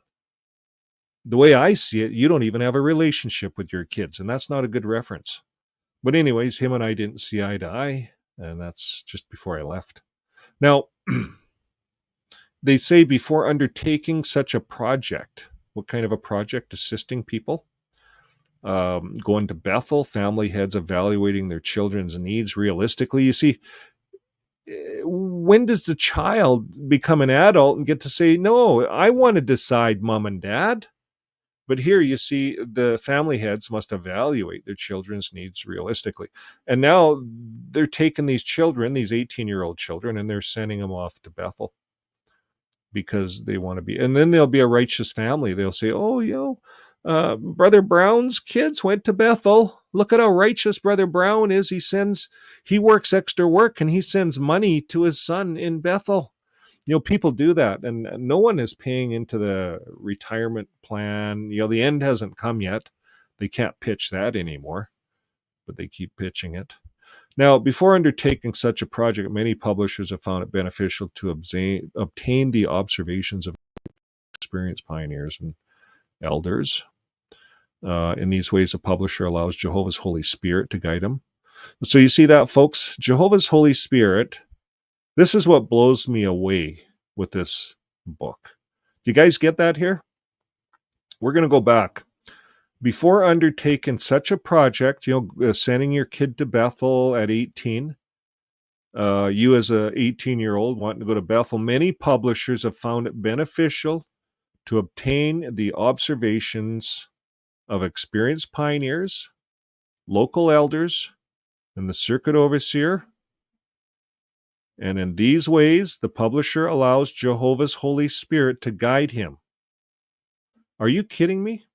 The way I see it, you don't even have a relationship with your kids, and that's not a good reference. But anyways, him and I didn't see eye to eye, and that's just before I left. Now, they say before undertaking such a project, what kind of a project? Assisting people. Going to Bethel, family heads evaluating their children's needs realistically. You see, when does the child become an adult and get to say, no, I want to decide, mom and dad? But here you see the family heads must evaluate their children's needs realistically. And now they're taking these children, these 18-year-old children, and they're sending them off to Bethel because they want to be. And then they'll be a righteous family. They'll say, oh, Brother Brown's kids went to Bethel. Look at how righteous Brother Brown is. He works extra work and he sends money to his son in Bethel. People do that, and no one is paying into the retirement plan. The end hasn't come yet. They can't pitch that anymore, but they keep pitching it. Now, before undertaking such a project, many publishers have found it beneficial to obtain the observations of experienced pioneers and elders. In these ways, a publisher allows Jehovah's Holy Spirit to guide them. So you see that, folks? Jehovah's Holy Spirit. This is what blows me away with this book. Do you guys get that here? We're going to go back. Before undertaking such a project, sending your kid to Bethel at 18, you as a 18-year-old wanting to go to Bethel, many publishers have found it beneficial to obtain the observations of experienced pioneers, local elders, and the circuit overseer. And in these ways, the publisher allows Jehovah's Holy Spirit to guide him. Are you kidding me?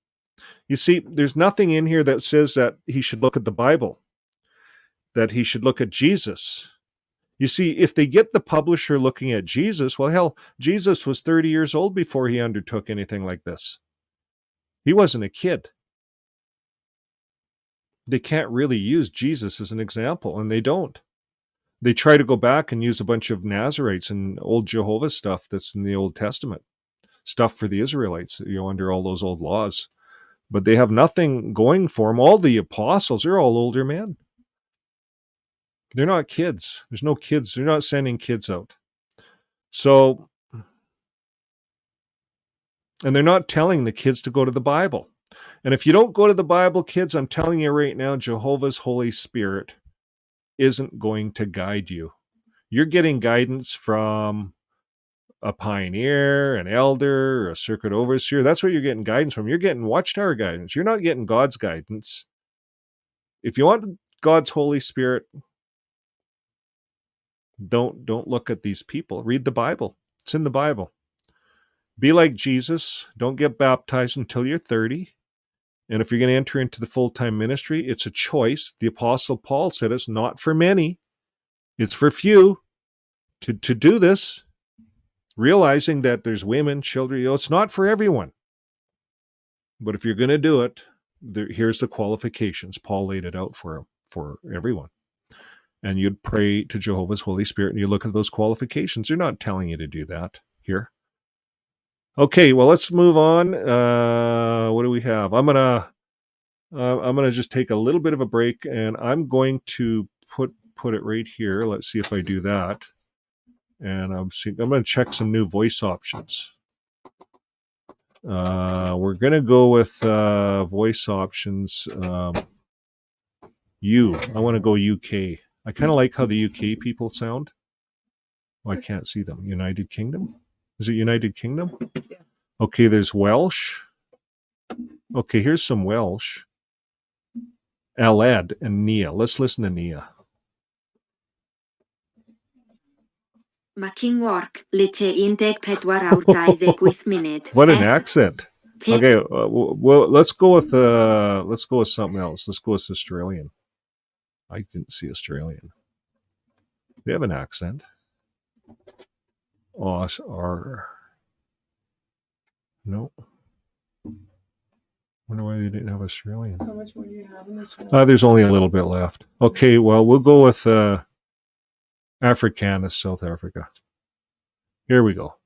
You see, there's nothing in here that says that he should look at the Bible, that he should look at Jesus. You see, if they get the publisher looking at Jesus, well, hell, Jesus was 30 years old before he undertook anything like this. He wasn't a kid. They can't really use Jesus as an example, and they don't. They try to go back and use a bunch of Nazarites and old Jehovah stuff that's in the Old Testament, stuff for the Israelites, under all those old laws. But they have nothing going for them. All the apostles are all older men. They're not kids. There's no kids. They're not sending kids out. So, and they're not telling the kids to go to the Bible. And if you don't go to the Bible, kids, I'm telling you right now, Jehovah's Holy Spirit isn't going to guide you. You're getting guidance from a pioneer, an elder, a circuit overseer. That's what you're getting guidance from. You're getting Watchtower guidance. You're not getting God's guidance. If you want God's Holy Spirit, don't look at these people. Read the Bible. It's in the Bible. Be like Jesus. Don't get baptized until you're 30. And if you're going to enter into the full-time ministry, it's a choice. The Apostle Paul said it's not for many. It's for few to do this, realizing that there's women, children. It's not for everyone. But if you're going to do it, here's the qualifications. Paul laid it out for everyone. And you'd pray to Jehovah's Holy Spirit and you look at those qualifications. They're not telling you to do that here. Okay, well, let's move on. What do we have? I'm gonna just take a little bit of a break, and I'm going to put it right here. Let's see if I do that. And I'm going to check some new voice options. We're going to go with voice options. I want to go UK. I kind of like how the UK people sound. Oh, I can't see them. United Kingdom? Is it United Kingdom? Yeah. Okay, there's Welsh. Okay, here's some Welsh. Aled and Nia. Let's listen to Nia. Making work, lite indeg pedwar awr 28 minute. What an accent. Okay, well, let's go with something else. Let's go with Australian. I didn't see Australian. They have an accent. No. Wonder why they didn't have Australian. How much more do you have in Australia? There's only a little bit left. Okay, well, we'll go with Afrikaans, South Africa. Here we go.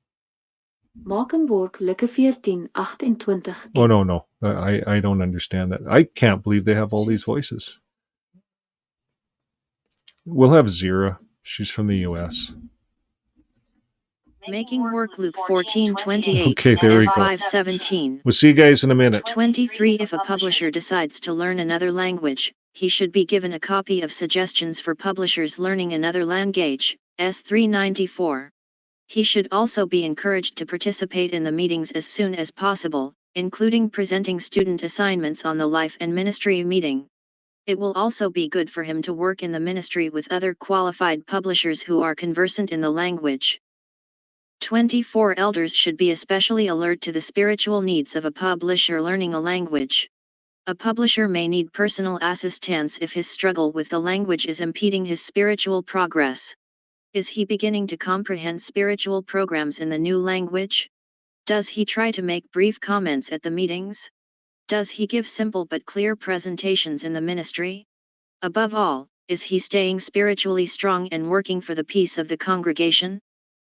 Maak een woord like 14:28. Oh, no. I don't understand that. I can't believe they have all these voices. We'll have Zira. She's from the U.S. Making work loop 14:28. Okay, there we go. 5:17. We'll see you guys in a minute. 23. If a publisher decides to learn another language, he should be given a copy of Suggestions for Publishers Learning Another Language, S394. He should also be encouraged to participate in the meetings as soon as possible, including presenting student assignments on the Life and Ministry meeting. It will also be good for him to work in the ministry with other qualified publishers who are conversant in the language. 24. Elders should be especially alert to the spiritual needs of a publisher learning a language. A publisher may need personal assistance if his struggle with the language is impeding his spiritual progress. Is he beginning to comprehend spiritual programs in the new language? Does he try to make brief comments at the meetings? Does he give simple but clear presentations in the ministry? Above all, is he staying spiritually strong and working for the peace of the congregation?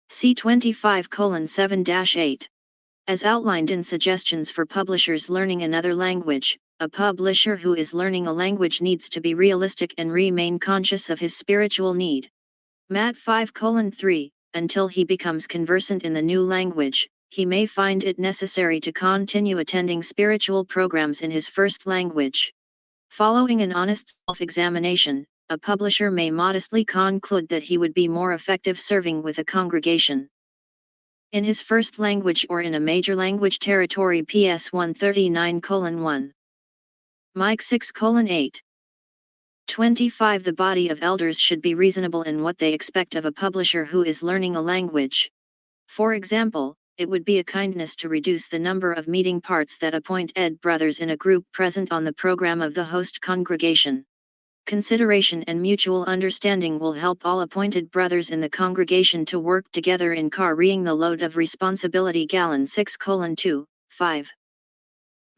See 25:7-8. As outlined in Suggestions for Publishers Learning Another Language, a publisher who is learning a language needs to be realistic and remain conscious of his spiritual need. Matt 5:3. Until he becomes conversant in the new language, he may find it necessary to continue attending spiritual programs in his first language. Following an honest self-examination, a publisher may modestly conclude that he would be more effective serving with a congregation in his first language or in a major language territory. PS 139:1. Mike 6:8. 25. The body of elders should be reasonable in what they expect of a publisher who is learning a language. For example, it would be a kindness to reduce the number of meeting parts that appoint ed brothers in a group present on the program of the host congregation. Consideration and mutual understanding will help all appointed brothers in the congregation to work together in carrying the load of responsibility. Gallon 6:2, 5.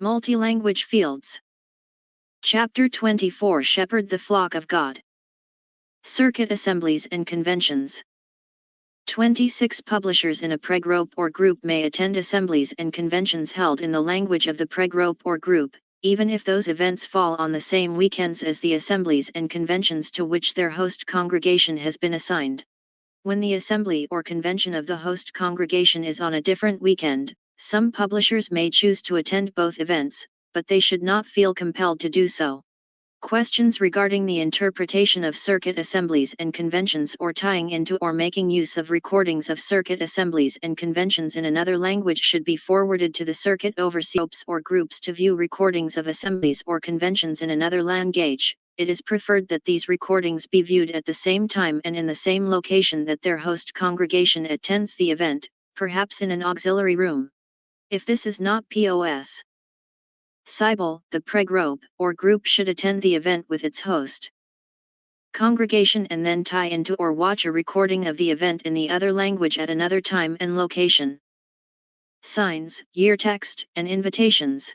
Multilanguage fields. Chapter 24 Shepherd the flock of God. Circuit assemblies and conventions. 26 publishers in a pregroup or group may attend assemblies and conventions held in the language of the pregroup or group, even if those events fall on the same weekends as the assemblies and conventions to which their host congregation has been assigned. When the assembly or convention of the host congregation is on a different weekend, some publishers may choose to attend both events, but they should not feel compelled to do so. Questions regarding the interpretation of circuit assemblies and conventions or tying into or making use of recordings of circuit assemblies and conventions in another language should be forwarded to the circuit overseers or groups to view recordings of assemblies or conventions in another language. It is preferred that these recordings be viewed at the same time and in the same location that their host congregation attends the event, perhaps in an auxiliary room. If this is not POS. Cybele, the pregroup or group should attend the event with its host congregation and then tie into or watch a recording of the event in the other language at another time and location. Signs, year text, and invitations.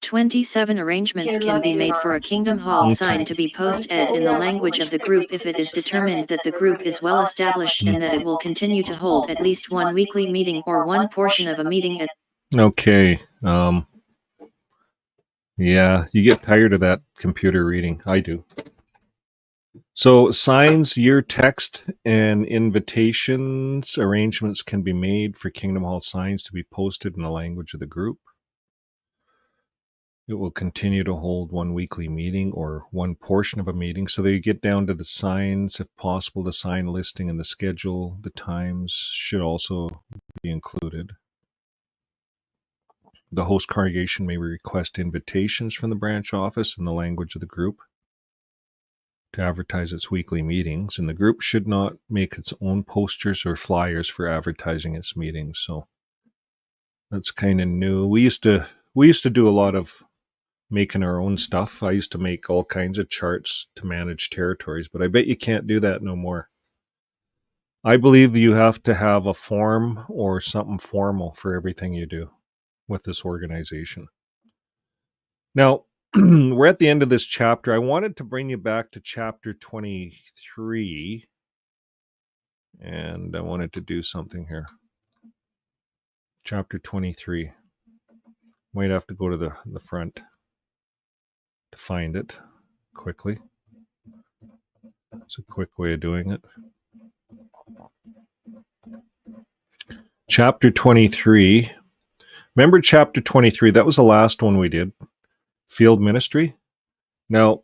27 arrangements can be made for a Kingdom Hall sign to be post-ed in the language of the group if it is determined that the group is well established and that it will continue to hold at least one weekly meeting or one portion of a meeting at. Okay. Yeah, you get tired of that computer reading. I do. So signs, year text, and invitations arrangements can be made for Kingdom Hall signs to be posted in the language of the group. It will continue to hold one weekly meeting or one portion of a meeting. So that you get down to the signs, if possible, the sign listing and the schedule, the times should also be included. The host congregation may request invitations from the branch office in the language of the group to advertise its weekly meetings, and the group should not make its own posters or flyers for advertising its meetings. So that's kind of new. We used to do a lot of making our own stuff. I used to make all kinds of charts to manage territories, but I bet you can't do that no more. I believe you have to have a form or something formal for everything you do with this organization. Now, we're at the end of this chapter. I wanted to bring you back to chapter 23, and I wanted to do something here. Chapter 23. Might have to go to the front to find it quickly. It's a quick way of doing it. Chapter 23. Remember chapter 23? That was the last one we did. Field ministry. Now,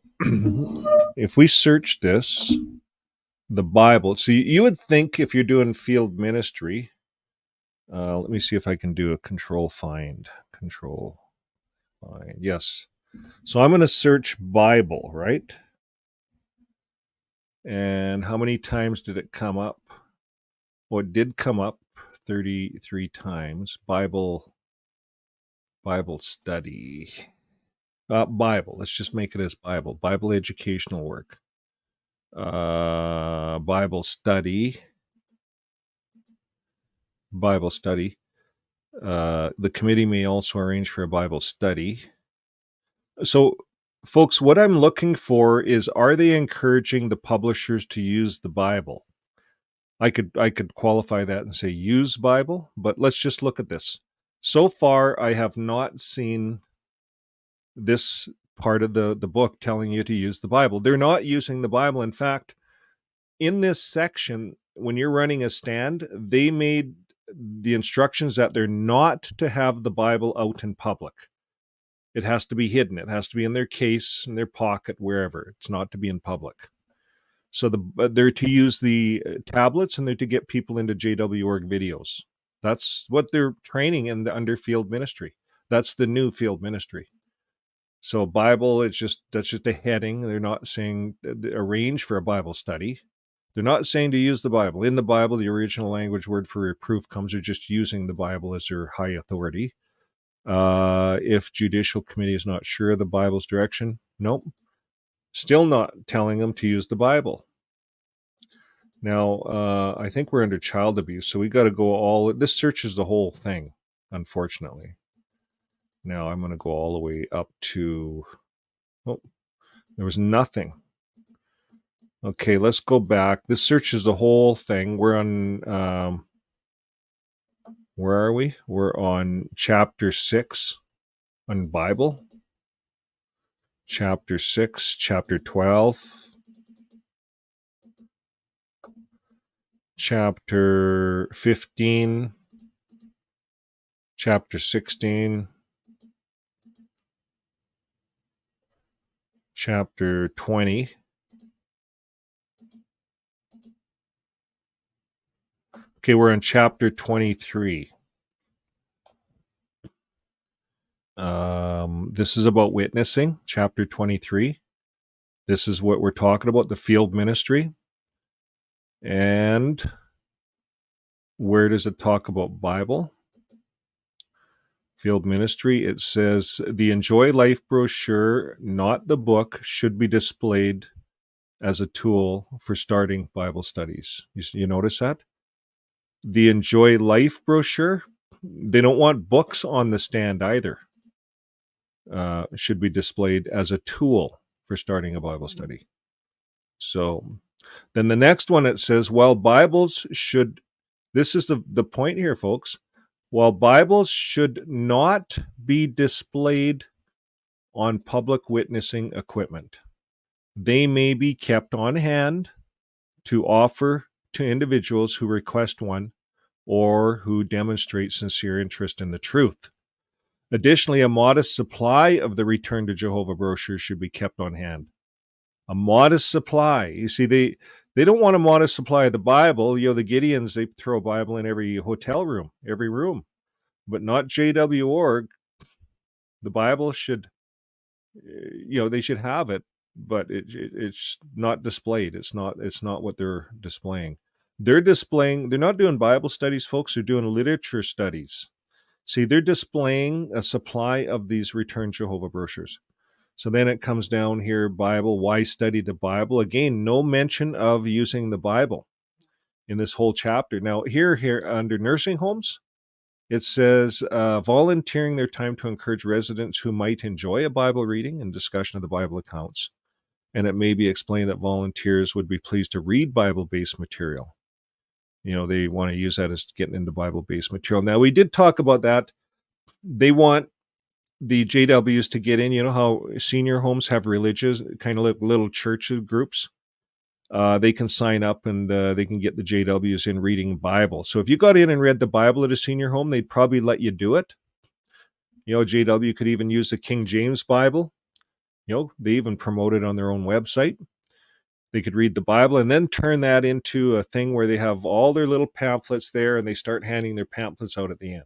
if we search this, the Bible, so you would think if you're doing field ministry, let me see if I can do a control find. Yes. So I'm going to search Bible, right? And how many times did it come up? Well, it did come up 33 times. Bible study. Bible. Let's just make it as Bible. Bible educational work. Bible study. Bible study. The committee may also arrange for a Bible study. So, folks, what I'm looking for is, are they encouraging the publishers to use the Bible? I could qualify that and say use Bible, but let's just look at this. So far, I have not seen this part of the book telling you to use the Bible. They're not using the Bible. In fact, in this section, when you're running a stand, they made the instructions that they're not to have the Bible out in public. It has to be hidden. It has to be in their case, in their pocket, wherever. It's not to be in public. So they're to use the tablets, and they're to get people into JW.org videos. That's what they're training in under field ministry. That's the new field ministry. So Bible, that's just a heading. They're not saying arrange for a Bible study. They're not saying to use the Bible. In the Bible, the original language word for reproof comes of just using the Bible as their high authority. If judicial committee is not sure of the Bible's direction, nope. Still not telling them to use the Bible. Now, I think we're under child abuse, so we got to go all. This searches the whole thing, unfortunately. Now I'm going to go all the way up to. Oh, there was nothing. Okay, let's go back. This searches the whole thing. We're on. Where are we? We're on chapter 6 on Bible. Chapter 6, chapter 12. Chapter 15. Chapter 16. Chapter 20. Okay, we're in chapter 23. This is about witnessing, chapter 23. This is what we're talking about, the field ministry. And where does it talk about Bible? Field ministry, it says the Enjoy Life brochure, not the book, should be displayed as a tool for starting Bible studies. You notice that? The Enjoy Life brochure, they don't want books on the stand either. Should be displayed as a tool for starting a Bible study. So then the next one, it says, while Bibles should, this is the point here, folks, while Bibles should not be displayed on public witnessing equipment, they may be kept on hand to offer to individuals who request one or who demonstrate sincere interest in the truth. Additionally, a modest supply of the Return to Jehovah brochure should be kept on hand. A modest supply. You see, they don't want a modest supply of the Bible. You know, the Gideons, they throw a Bible in every hotel room, every room. But not JW.org. The Bible should, they should have it, but it's not displayed. It's not what they're displaying. They're not doing Bible studies, folks. They're doing literature studies. See, they're displaying a supply of these Return Jehovah brochures. So then it comes down here, Bible, why study the Bible? Again, no mention of using the Bible in this whole chapter. Now, here under nursing homes, it says volunteering their time to encourage residents who might enjoy a Bible reading and discussion of the Bible accounts. And it may be explained that volunteers would be pleased to read Bible-based material. They want to use that as getting into Bible-based material. Now, we did talk about that. They want the JWs to get in. You know how senior homes have religious, kind of like little church groups? They can sign up and they can get the JWs in reading Bible. So if you got in and read the Bible at a senior home, they'd probably let you do it. JW could even use the King James Bible. They even promote it on their own website. They could read the Bible and then turn that into a thing where they have all their little pamphlets there and they start handing their pamphlets out at the end.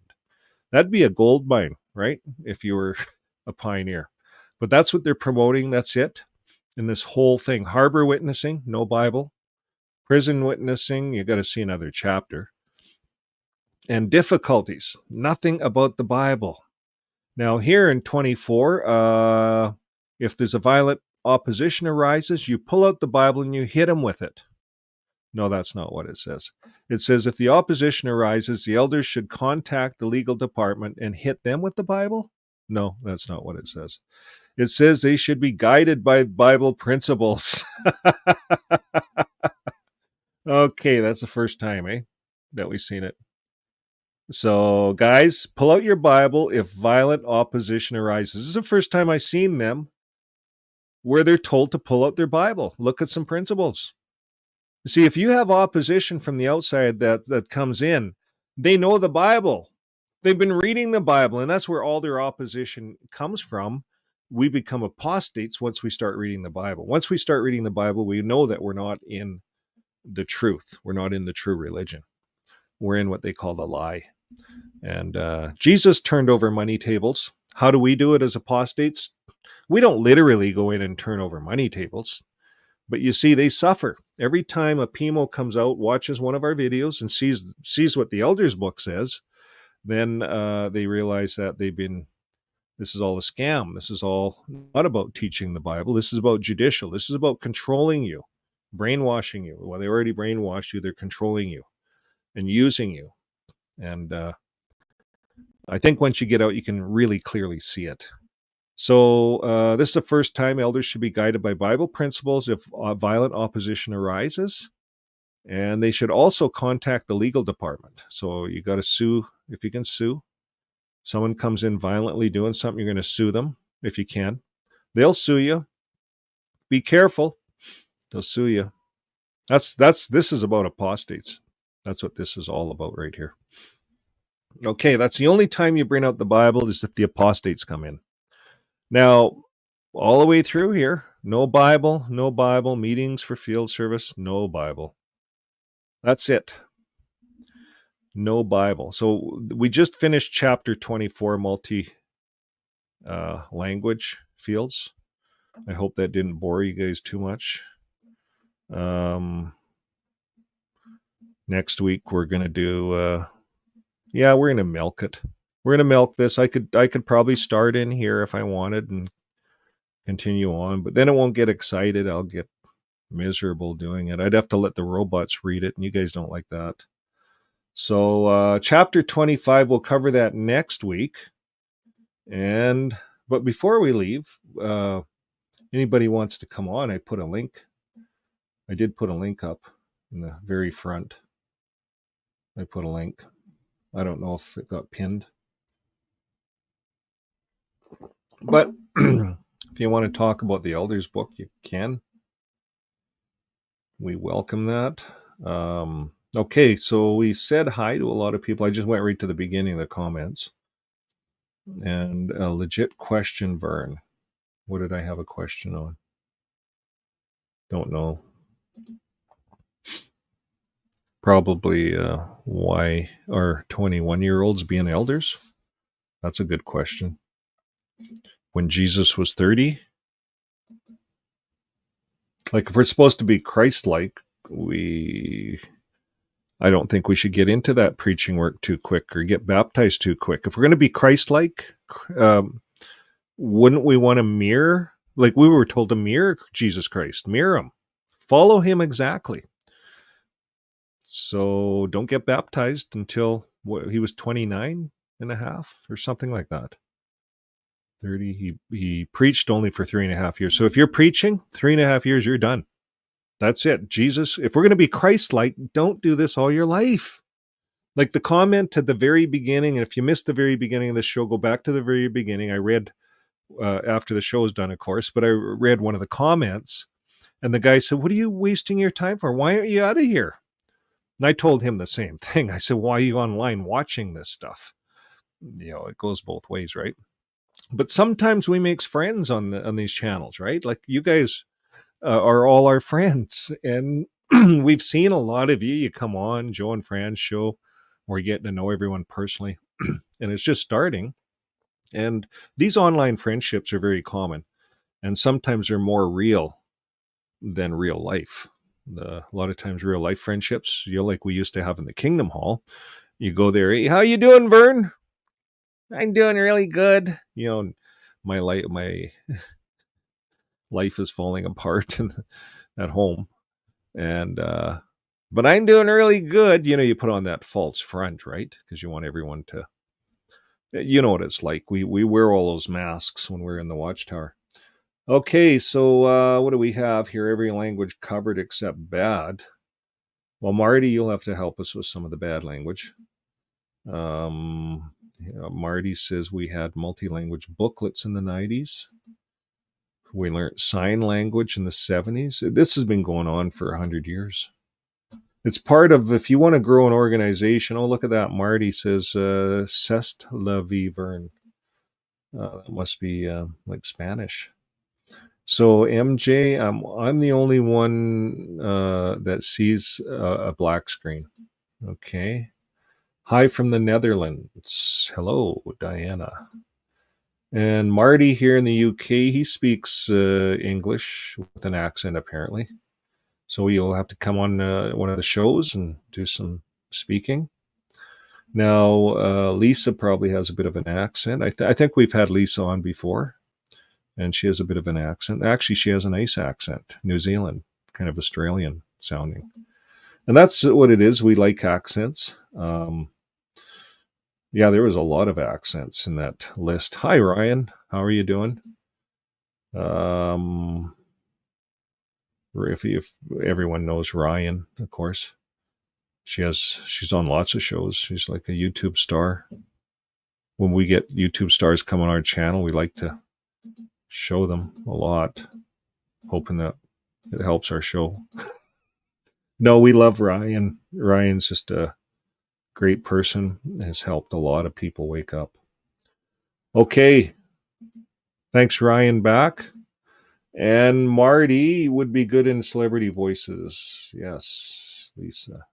That'd be a gold mine, right? If you were a pioneer. But that's what they're promoting. That's it. In this whole thing. Harbor witnessing, no Bible. Prison witnessing, you got to see another chapter. And difficulties, nothing about the Bible. Now here in 24, if there's a violent opposition arises, you pull out the Bible and you hit them with it. No, that's not what it says. It says if the opposition arises, the elders should contact the legal department and hit them with the Bible. No, that's not what it says. It says they should be guided by Bible principles. Okay, that's the first time, that we've seen it. So, guys, pull out your Bible if violent opposition arises. This is the first time I've seen them where they're told to pull out their Bible. Look at some principles. See, if you have opposition from the outside that comes in, they know the Bible. They've been reading the Bible, and that's where all their opposition comes from. We become apostates once we start reading the Bible. Once we start reading the Bible, we know that we're not in the truth. We're not in the true religion. We're in what they call the lie. And Jesus turned over money tables. How do we do it as apostates? We don't literally go in and turn over money tables. But you see, they suffer. Every time a PMO comes out, watches one of our videos and sees what the Elders book says, then they realize that this is all a scam. This is all not about teaching the Bible. This is about judicial. This is about controlling you, brainwashing you. Well, they already brainwashed you. They're controlling you and using you. And I think once you get out, you can really clearly see it. So this is the first time elders should be guided by Bible principles if violent opposition arises. And they should also contact the legal department. So you got to sue if you can sue. Someone comes in violently doing something, you're going to sue them if you can. They'll sue you. Be careful. They'll sue you. This is about apostates. That's what this is all about right here. Okay, that's the only time you bring out the Bible is if the apostates come in. Now, all the way through here, no Bible, meetings for field service, no Bible. That's it. No Bible. So we just finished chapter 24, multi-language fields. I hope that didn't bore you guys too much. Next week we're going to do, we're going to milk it. We're going to milk this. I could probably start in here if I wanted and continue on, but then it won't get excited. I'll get miserable doing it. I'd have to let the robots read it, and you guys don't like that. So chapter 25, we'll cover that next week. But before we leave, anybody wants to come on, I put a link. I did put a link up in the very front. I put a link. I don't know if it got pinned. But if you want to talk about the Elders book, you can. We welcome that. Okay, so we said hi to a lot of people. I just went right to the beginning of the comments. And a legit question, Vern. What did I have a question on? Don't know. Probably why are 21-year-olds being elders? That's a good question. When Jesus was 30? Like, if we're supposed to be Christ-like, I don't think we should get into that preaching work too quick or get baptized too quick. If we're going to be Christ-like, wouldn't we want to mirror? Like we were told to mirror Jesus Christ. Mirror him. Follow him exactly. So don't get baptized until he was 29 and a half or something like that. 30. He preached only for 3.5 years. So if you're preaching 3.5 years, you're done. That's it. Jesus, if we're going to be Christ-like, don't do this all your life. Like the comment at the very beginning, and if you missed the very beginning of the show, go back to the very beginning. I read, after the show was done, of course, but I read one of the comments, and the guy said, what are you wasting your time for? Why aren't you out of here? And I told him the same thing. I said, why are you online watching this stuff? You know, it goes both ways, right? But sometimes we make friends on these channels, right? Like you guys are all our friends, and we've seen a lot of you. You come on Joe and Fran's show, we're getting to know everyone personally, and it's just starting. And these online friendships are very common, and sometimes they're more real than real life. A lot of times real life friendships, like we used to have in the Kingdom Hall, you go there, hey, how you doing, Vern? I'm doing really good. You know, my life is falling apart at home, and but I'm doing really good. You know, you put on that false front, right? Because you want everyone to, you know what it's like. We wear all those masks when we're in the Watchtower. Okay, so what do we have here? Every language covered except bad. Well, Marty, you'll have to help us with some of the bad language. Marty says we had multi-language booklets in the 90s. We learned sign language in the 70s. This has been going on for 100 years. It's part of, if you want to grow an organization, oh, look at that. Marty says, C'est la vie, Vern. That must be like Spanish. So MJ, I'm the only one that sees a black screen. Okay. Hi from the Netherlands. Hello, Diana. And Marty here in the UK, he speaks English with an accent apparently. So you'll have to come on one of the shows and do some speaking. Now, Lisa probably has a bit of an accent. I think we've had Lisa on before, and she has a bit of an accent. Actually, she has a nice accent, New Zealand, kind of Australian sounding. And that's what it is. We like accents. Yeah, there was a lot of accents in that list. Hi, Ryan. How are you doing? If everyone knows Ryan, of course. She's on lots of shows. She's like a YouTube star. When we get YouTube stars come on our channel, we like to show them a lot, hoping that it helps our show. No, we love Ryan. Ryan's just a great person, has helped a lot of people wake up. Okay. Thanks, Ryan, back. And Marty would be good in celebrity voices. Yes, Lisa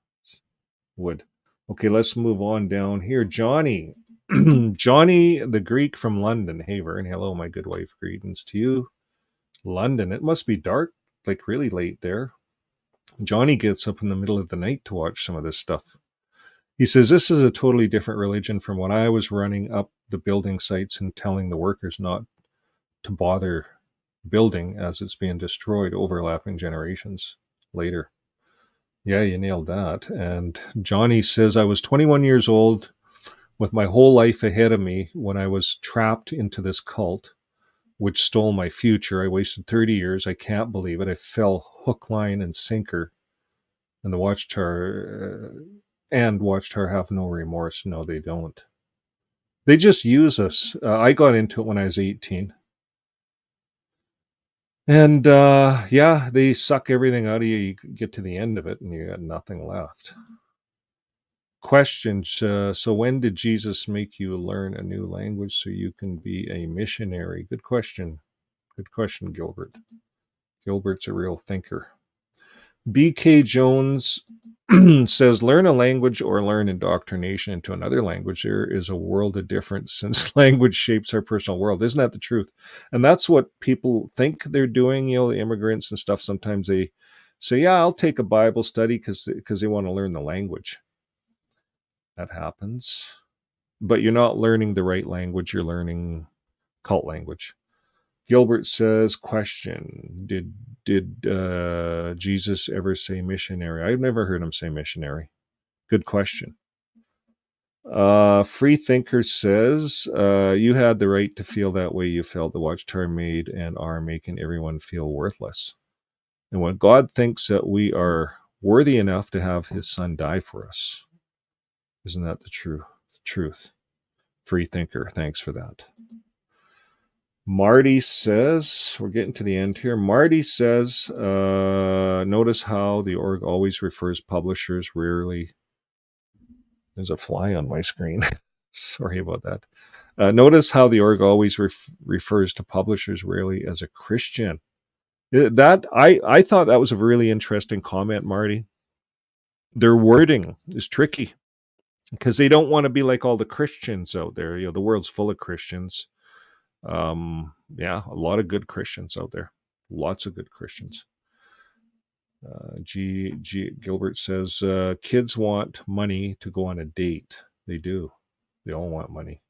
would. Okay, let's move on down here. Johnny. Johnny the Greek from London. Hey, Vern. Hello, my good wife. Greetings to you. London. It must be dark, like really late there. Johnny gets up in the middle of the night to watch some of this stuff. He says, this is a totally different religion from when I was running up the building sites and telling the workers not to bother building as it's being destroyed, overlapping generations later. Yeah, you nailed that. And Johnny says, I was 21 years old with my whole life ahead of me when I was trapped into this cult, which stole my future. I wasted 30 years. I can't believe it. I fell hook, line, and sinker. And watched her have no remorse. No, they don't. They just use us. I got into it when I was 18. And yeah, they suck everything out of you. You get to the end of it and you got nothing left. Questions. So when did Jesus make you learn a new language so you can be a missionary? Good question. Good question, Gilbert. Gilbert's a real thinker. BK Jones says, learn a language or learn indoctrination into another language. There is a world of difference since language shapes our personal world. Isn't that the truth? And that's what people think they're doing. The immigrants and stuff, sometimes they say, yeah, I'll take a Bible study because they want to learn the language. That happens. But you're not learning the right language. You're learning cult language. Gilbert says, question, did Jesus ever say missionary? I've never heard him say missionary. Good question. Free Thinker says, you had the right to feel that way you felt. The Watchtower made and are making everyone feel worthless. And when God thinks that we are worthy enough to have his son die for us. Isn't that the truth? Free Thinker, thanks for that. Marty says, we're getting to the end here. Marty says, notice how the org always refers publishers, rarely. There's a fly on my screen. Sorry about that. Notice how the org always refers to publishers rarely as a Christian. That I thought that was a really interesting comment, Marty. Their wording is tricky because they don't want to be like all the Christians out there. The world's full of Christians. Yeah, a lot of good Christians out there. Lots of good Christians. Gilbert says, kids want money to go on a date. They do. They all want money.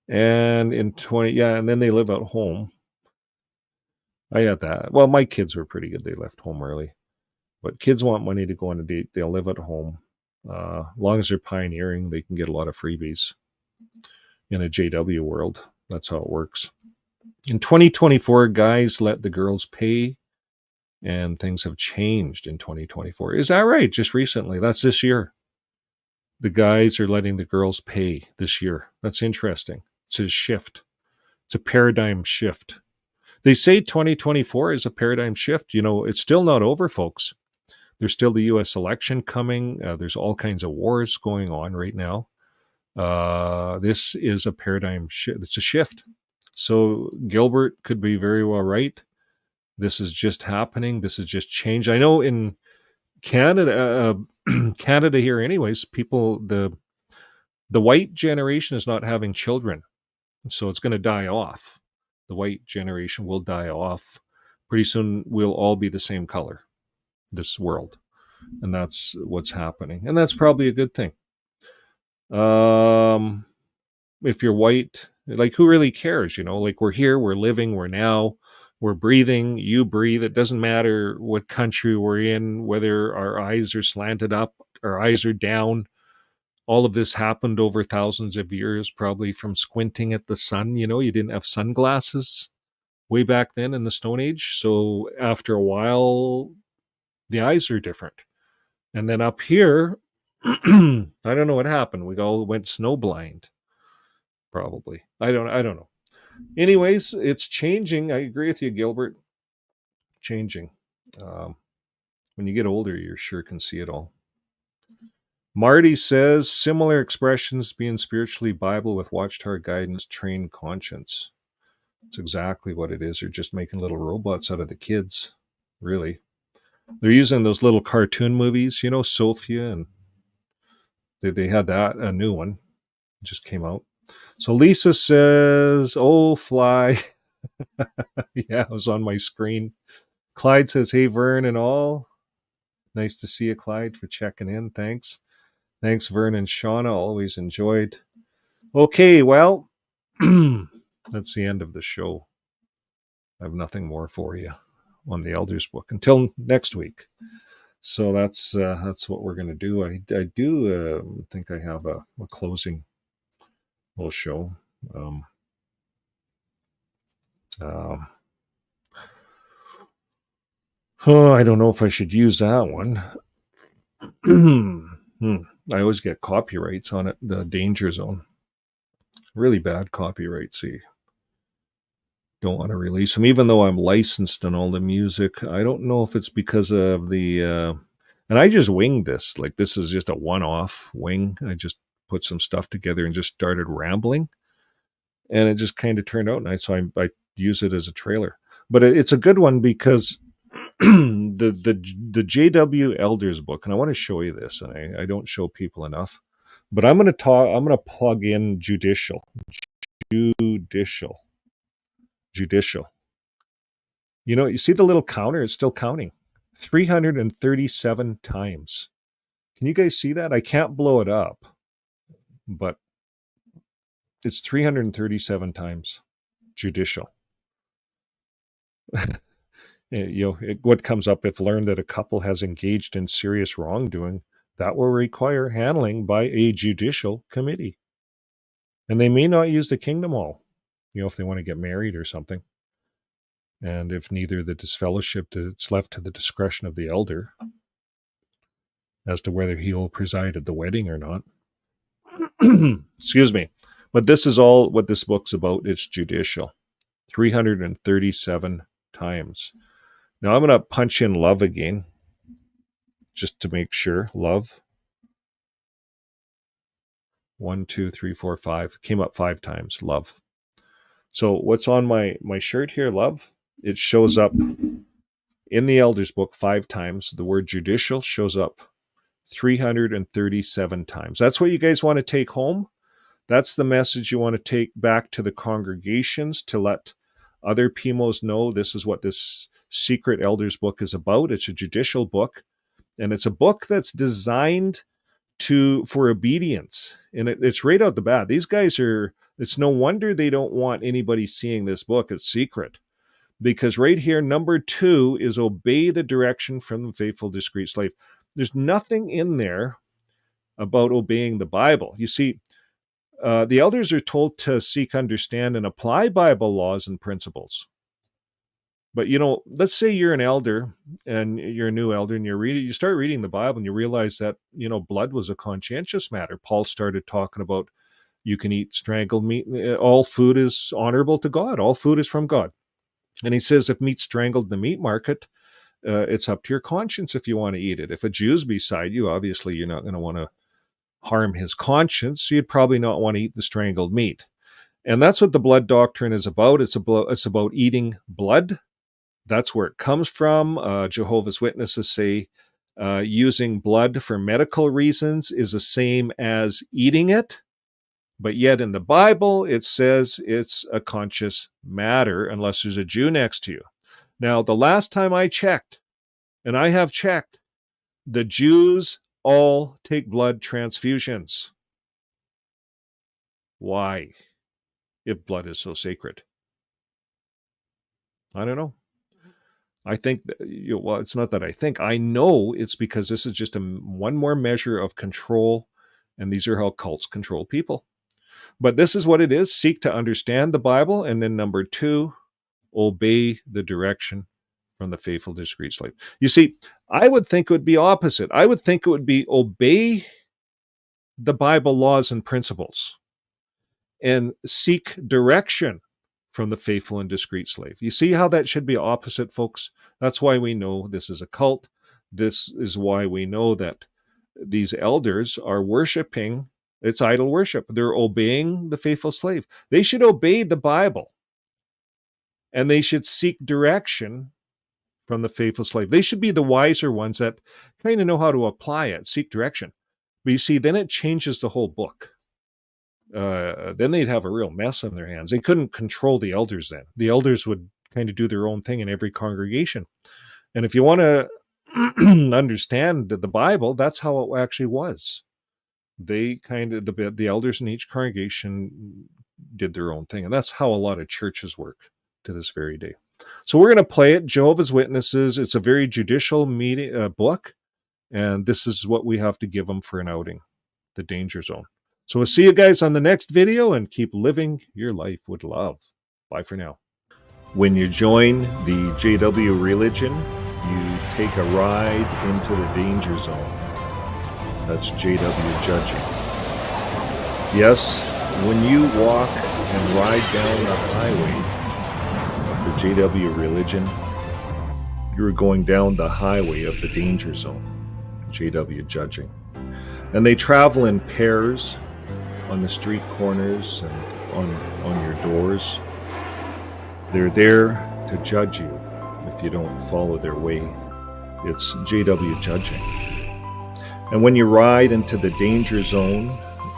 And and then they live at home. I had that. Well, my kids were pretty good. They left home early. But kids want money to go on a date. They'll live at home. As long as they're pioneering, they can get a lot of freebies in a JW world. That's how it works. In 2024, guys let the girls pay, and things have changed in 2024. Is that right? Just recently. That's this year. The guys are letting the girls pay this year. That's interesting. It's a shift. It's a paradigm shift. They say 2024 is a paradigm shift. It's still not over, folks. There's still the U.S. election coming. There's all kinds of wars going on right now. This is a paradigm shift. It's a shift. So Gilbert could be very well right. This is just happening. This is just change. I know in Canada, Canada here anyways, people, the white generation is not having children. So it's going to die off. The white generation will die off. Pretty soon we'll all be the same color. this world. And that's what's happening. And that's probably a good thing. If you're white, like, who really cares? Like, we're here, we're living, we're now, we're breathing, you breathe. It doesn't matter what country we're in, whether our eyes are slanted up, our eyes are down. All of this happened over thousands of years, probably from squinting at the sun. You didn't have sunglasses way back then in the Stone Age. So after a while, the eyes are different. And then up here, I don't know what happened. We all went snowblind. Probably. I don't know. Anyways, it's changing. I agree with you, Gilbert. Changing. When you get older, you sure can see it all. Marty says, similar expressions being spiritually Bible with watchtower guidance, trained conscience. That's exactly what it is. They're just making little robots out of the kids, really. They're using those little cartoon movies, Sophia, and they had that, a new one, just came out. So Lisa says, oh, fly. Yeah, it was on my screen. Clyde says, hey, Vern and all. Nice to see you, Clyde, for checking in. Thanks. Thanks, Vern and Shauna. Always enjoyed. Okay, well, that's the end of the show. I have nothing more for you on the Elders book until next week. So that's what we're going to do. I do think I have a closing little show. I don't know if I should use that one. I always get copyrights on it, the Danger Zone. Really bad copyrights. See, don't want to release them, even though I'm licensed on all the music. I don't know if it's because of the... and I just winged this. Like, this is just a one-off wing. I just put some stuff together and just started rambling. And it just kind of turned out nice, so I use it as a trailer. But it's a good one because the JW Elders book, and I want to show you this, and I don't show people enough. But I'm going to plug in judicial. You see the little counter? It's still counting. 337 times. Can you guys see that? I can't blow it up, but it's 337 times judicial. What comes up if learned that a couple has engaged in serious wrongdoing, that will require handling by a judicial committee. And they may not use the Kingdom Hall, if they want to get married or something. And if neither the disfellowship, it's left to the discretion of the elder as to whether he will preside at the wedding or not. Excuse me. But this is all what this book's about. It's judicial. 337 times. Now I'm going to punch in love again, just to make sure. Love. 1, 2, 3, 4, 5. Came up 5 times. Love. So what's on my shirt here, love? It shows up in the Elders book 5 times. The word judicial shows up 337 times. That's what you guys want to take home. That's the message you want to take back to the congregations to let other PMOs know this is what this secret Elders book is about. It's a judicial book, and it's a book that's designed for obedience. And it's right out the bat. These guys it's no wonder they don't want anybody seeing this book. It's secret. Because right here, number 2 is obey the direction from the faithful, discreet slave. There's nothing in there about obeying the Bible. You see, the elders are told to seek, understand, and apply Bible laws and principles. But, let's say you're an elder and you're a new elder and you start reading the Bible and you realize that, blood was a conscientious matter. Paul started talking about you can eat strangled meat. All food is honorable to God. All food is from God. And he says if meat's strangled in the meat market, it's up to your conscience if you want to eat it. If a Jew's beside you, obviously you're not going to want to harm his conscience, so you'd probably not want to eat the strangled meat. And that's what the blood doctrine is about. It's about eating blood. That's where it comes from. Jehovah's Witnesses say using blood for medical reasons is the same as eating it. But yet in the Bible, it says it's a conscious matter unless there's a Jew next to you. Now, the last time I checked, And I have checked. The Jews all take blood transfusions. Why? If blood is so sacred. I don't know. I think, well, it's not that I think. I know it's because this is just one more measure of control, and these are how cults control people. But this is what it is. Seek to understand the Bible, and then number 2, obey the direction from the faithful, discreet slave. You see, I would think it would be opposite. I would think it would be obey the Bible laws and principles and seek direction from the faithful and discreet slave. You see how that should be opposite, folks? That's why we know this is a cult. This is why we know that these elders are worshiping, it's idol worship. They're obeying the faithful slave. They should obey the Bible, and they should seek direction from the faithful slave. They should be the wiser ones that kind of know how to apply it, seek direction. But you see, then it changes the whole book. Then they'd have a real mess on their hands. They couldn't control the elders then. The elders would kind of do their own thing in every congregation. And if you want to understand the Bible, that's how it actually was. They kind of, the elders in each congregation did their own thing. And that's how a lot of churches work to this very day. So we're going to play it, Jehovah's Witnesses. It's a very judicial book. And this is what we have to give them for an outing, the danger zone. So we'll see you guys on the next video, and keep living your life with love. Bye for now. When you join the JW religion, you take a ride into the danger zone. That's JW judging. Yes, when you walk and ride down the highway of the JW religion, you're going down the highway of the danger zone, JW judging. And they travel in pairs on the street corners and on your doors. They're there to judge you if you don't follow their way. It's JW judging. And when you ride into the danger zone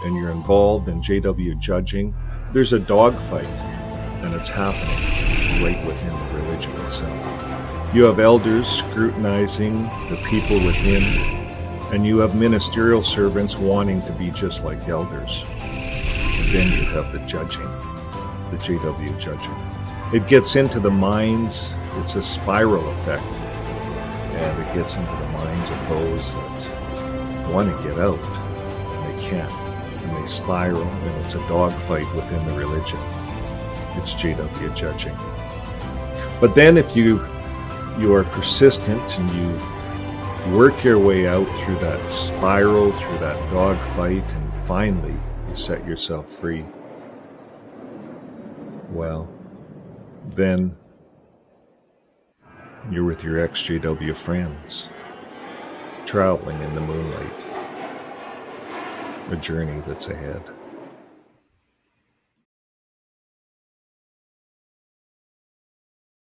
and you're involved in JW judging, there's a dogfight, and it's happening right within the religion itself. You have elders scrutinizing the people within, and you have ministerial servants wanting to be just like elders. And then you have the judging, the JW judging. It gets into the minds, it's a spiral effect, and it gets into the minds of those that want to get out, and they can't, and they spiral, and it's a dogfight within the religion. It's JW judging. But then if you are persistent and you work your way out through that spiral, through that dogfight, and finally you set yourself free, well, then you're with your ex-JW friends, traveling in the moonlight, a journey that's ahead.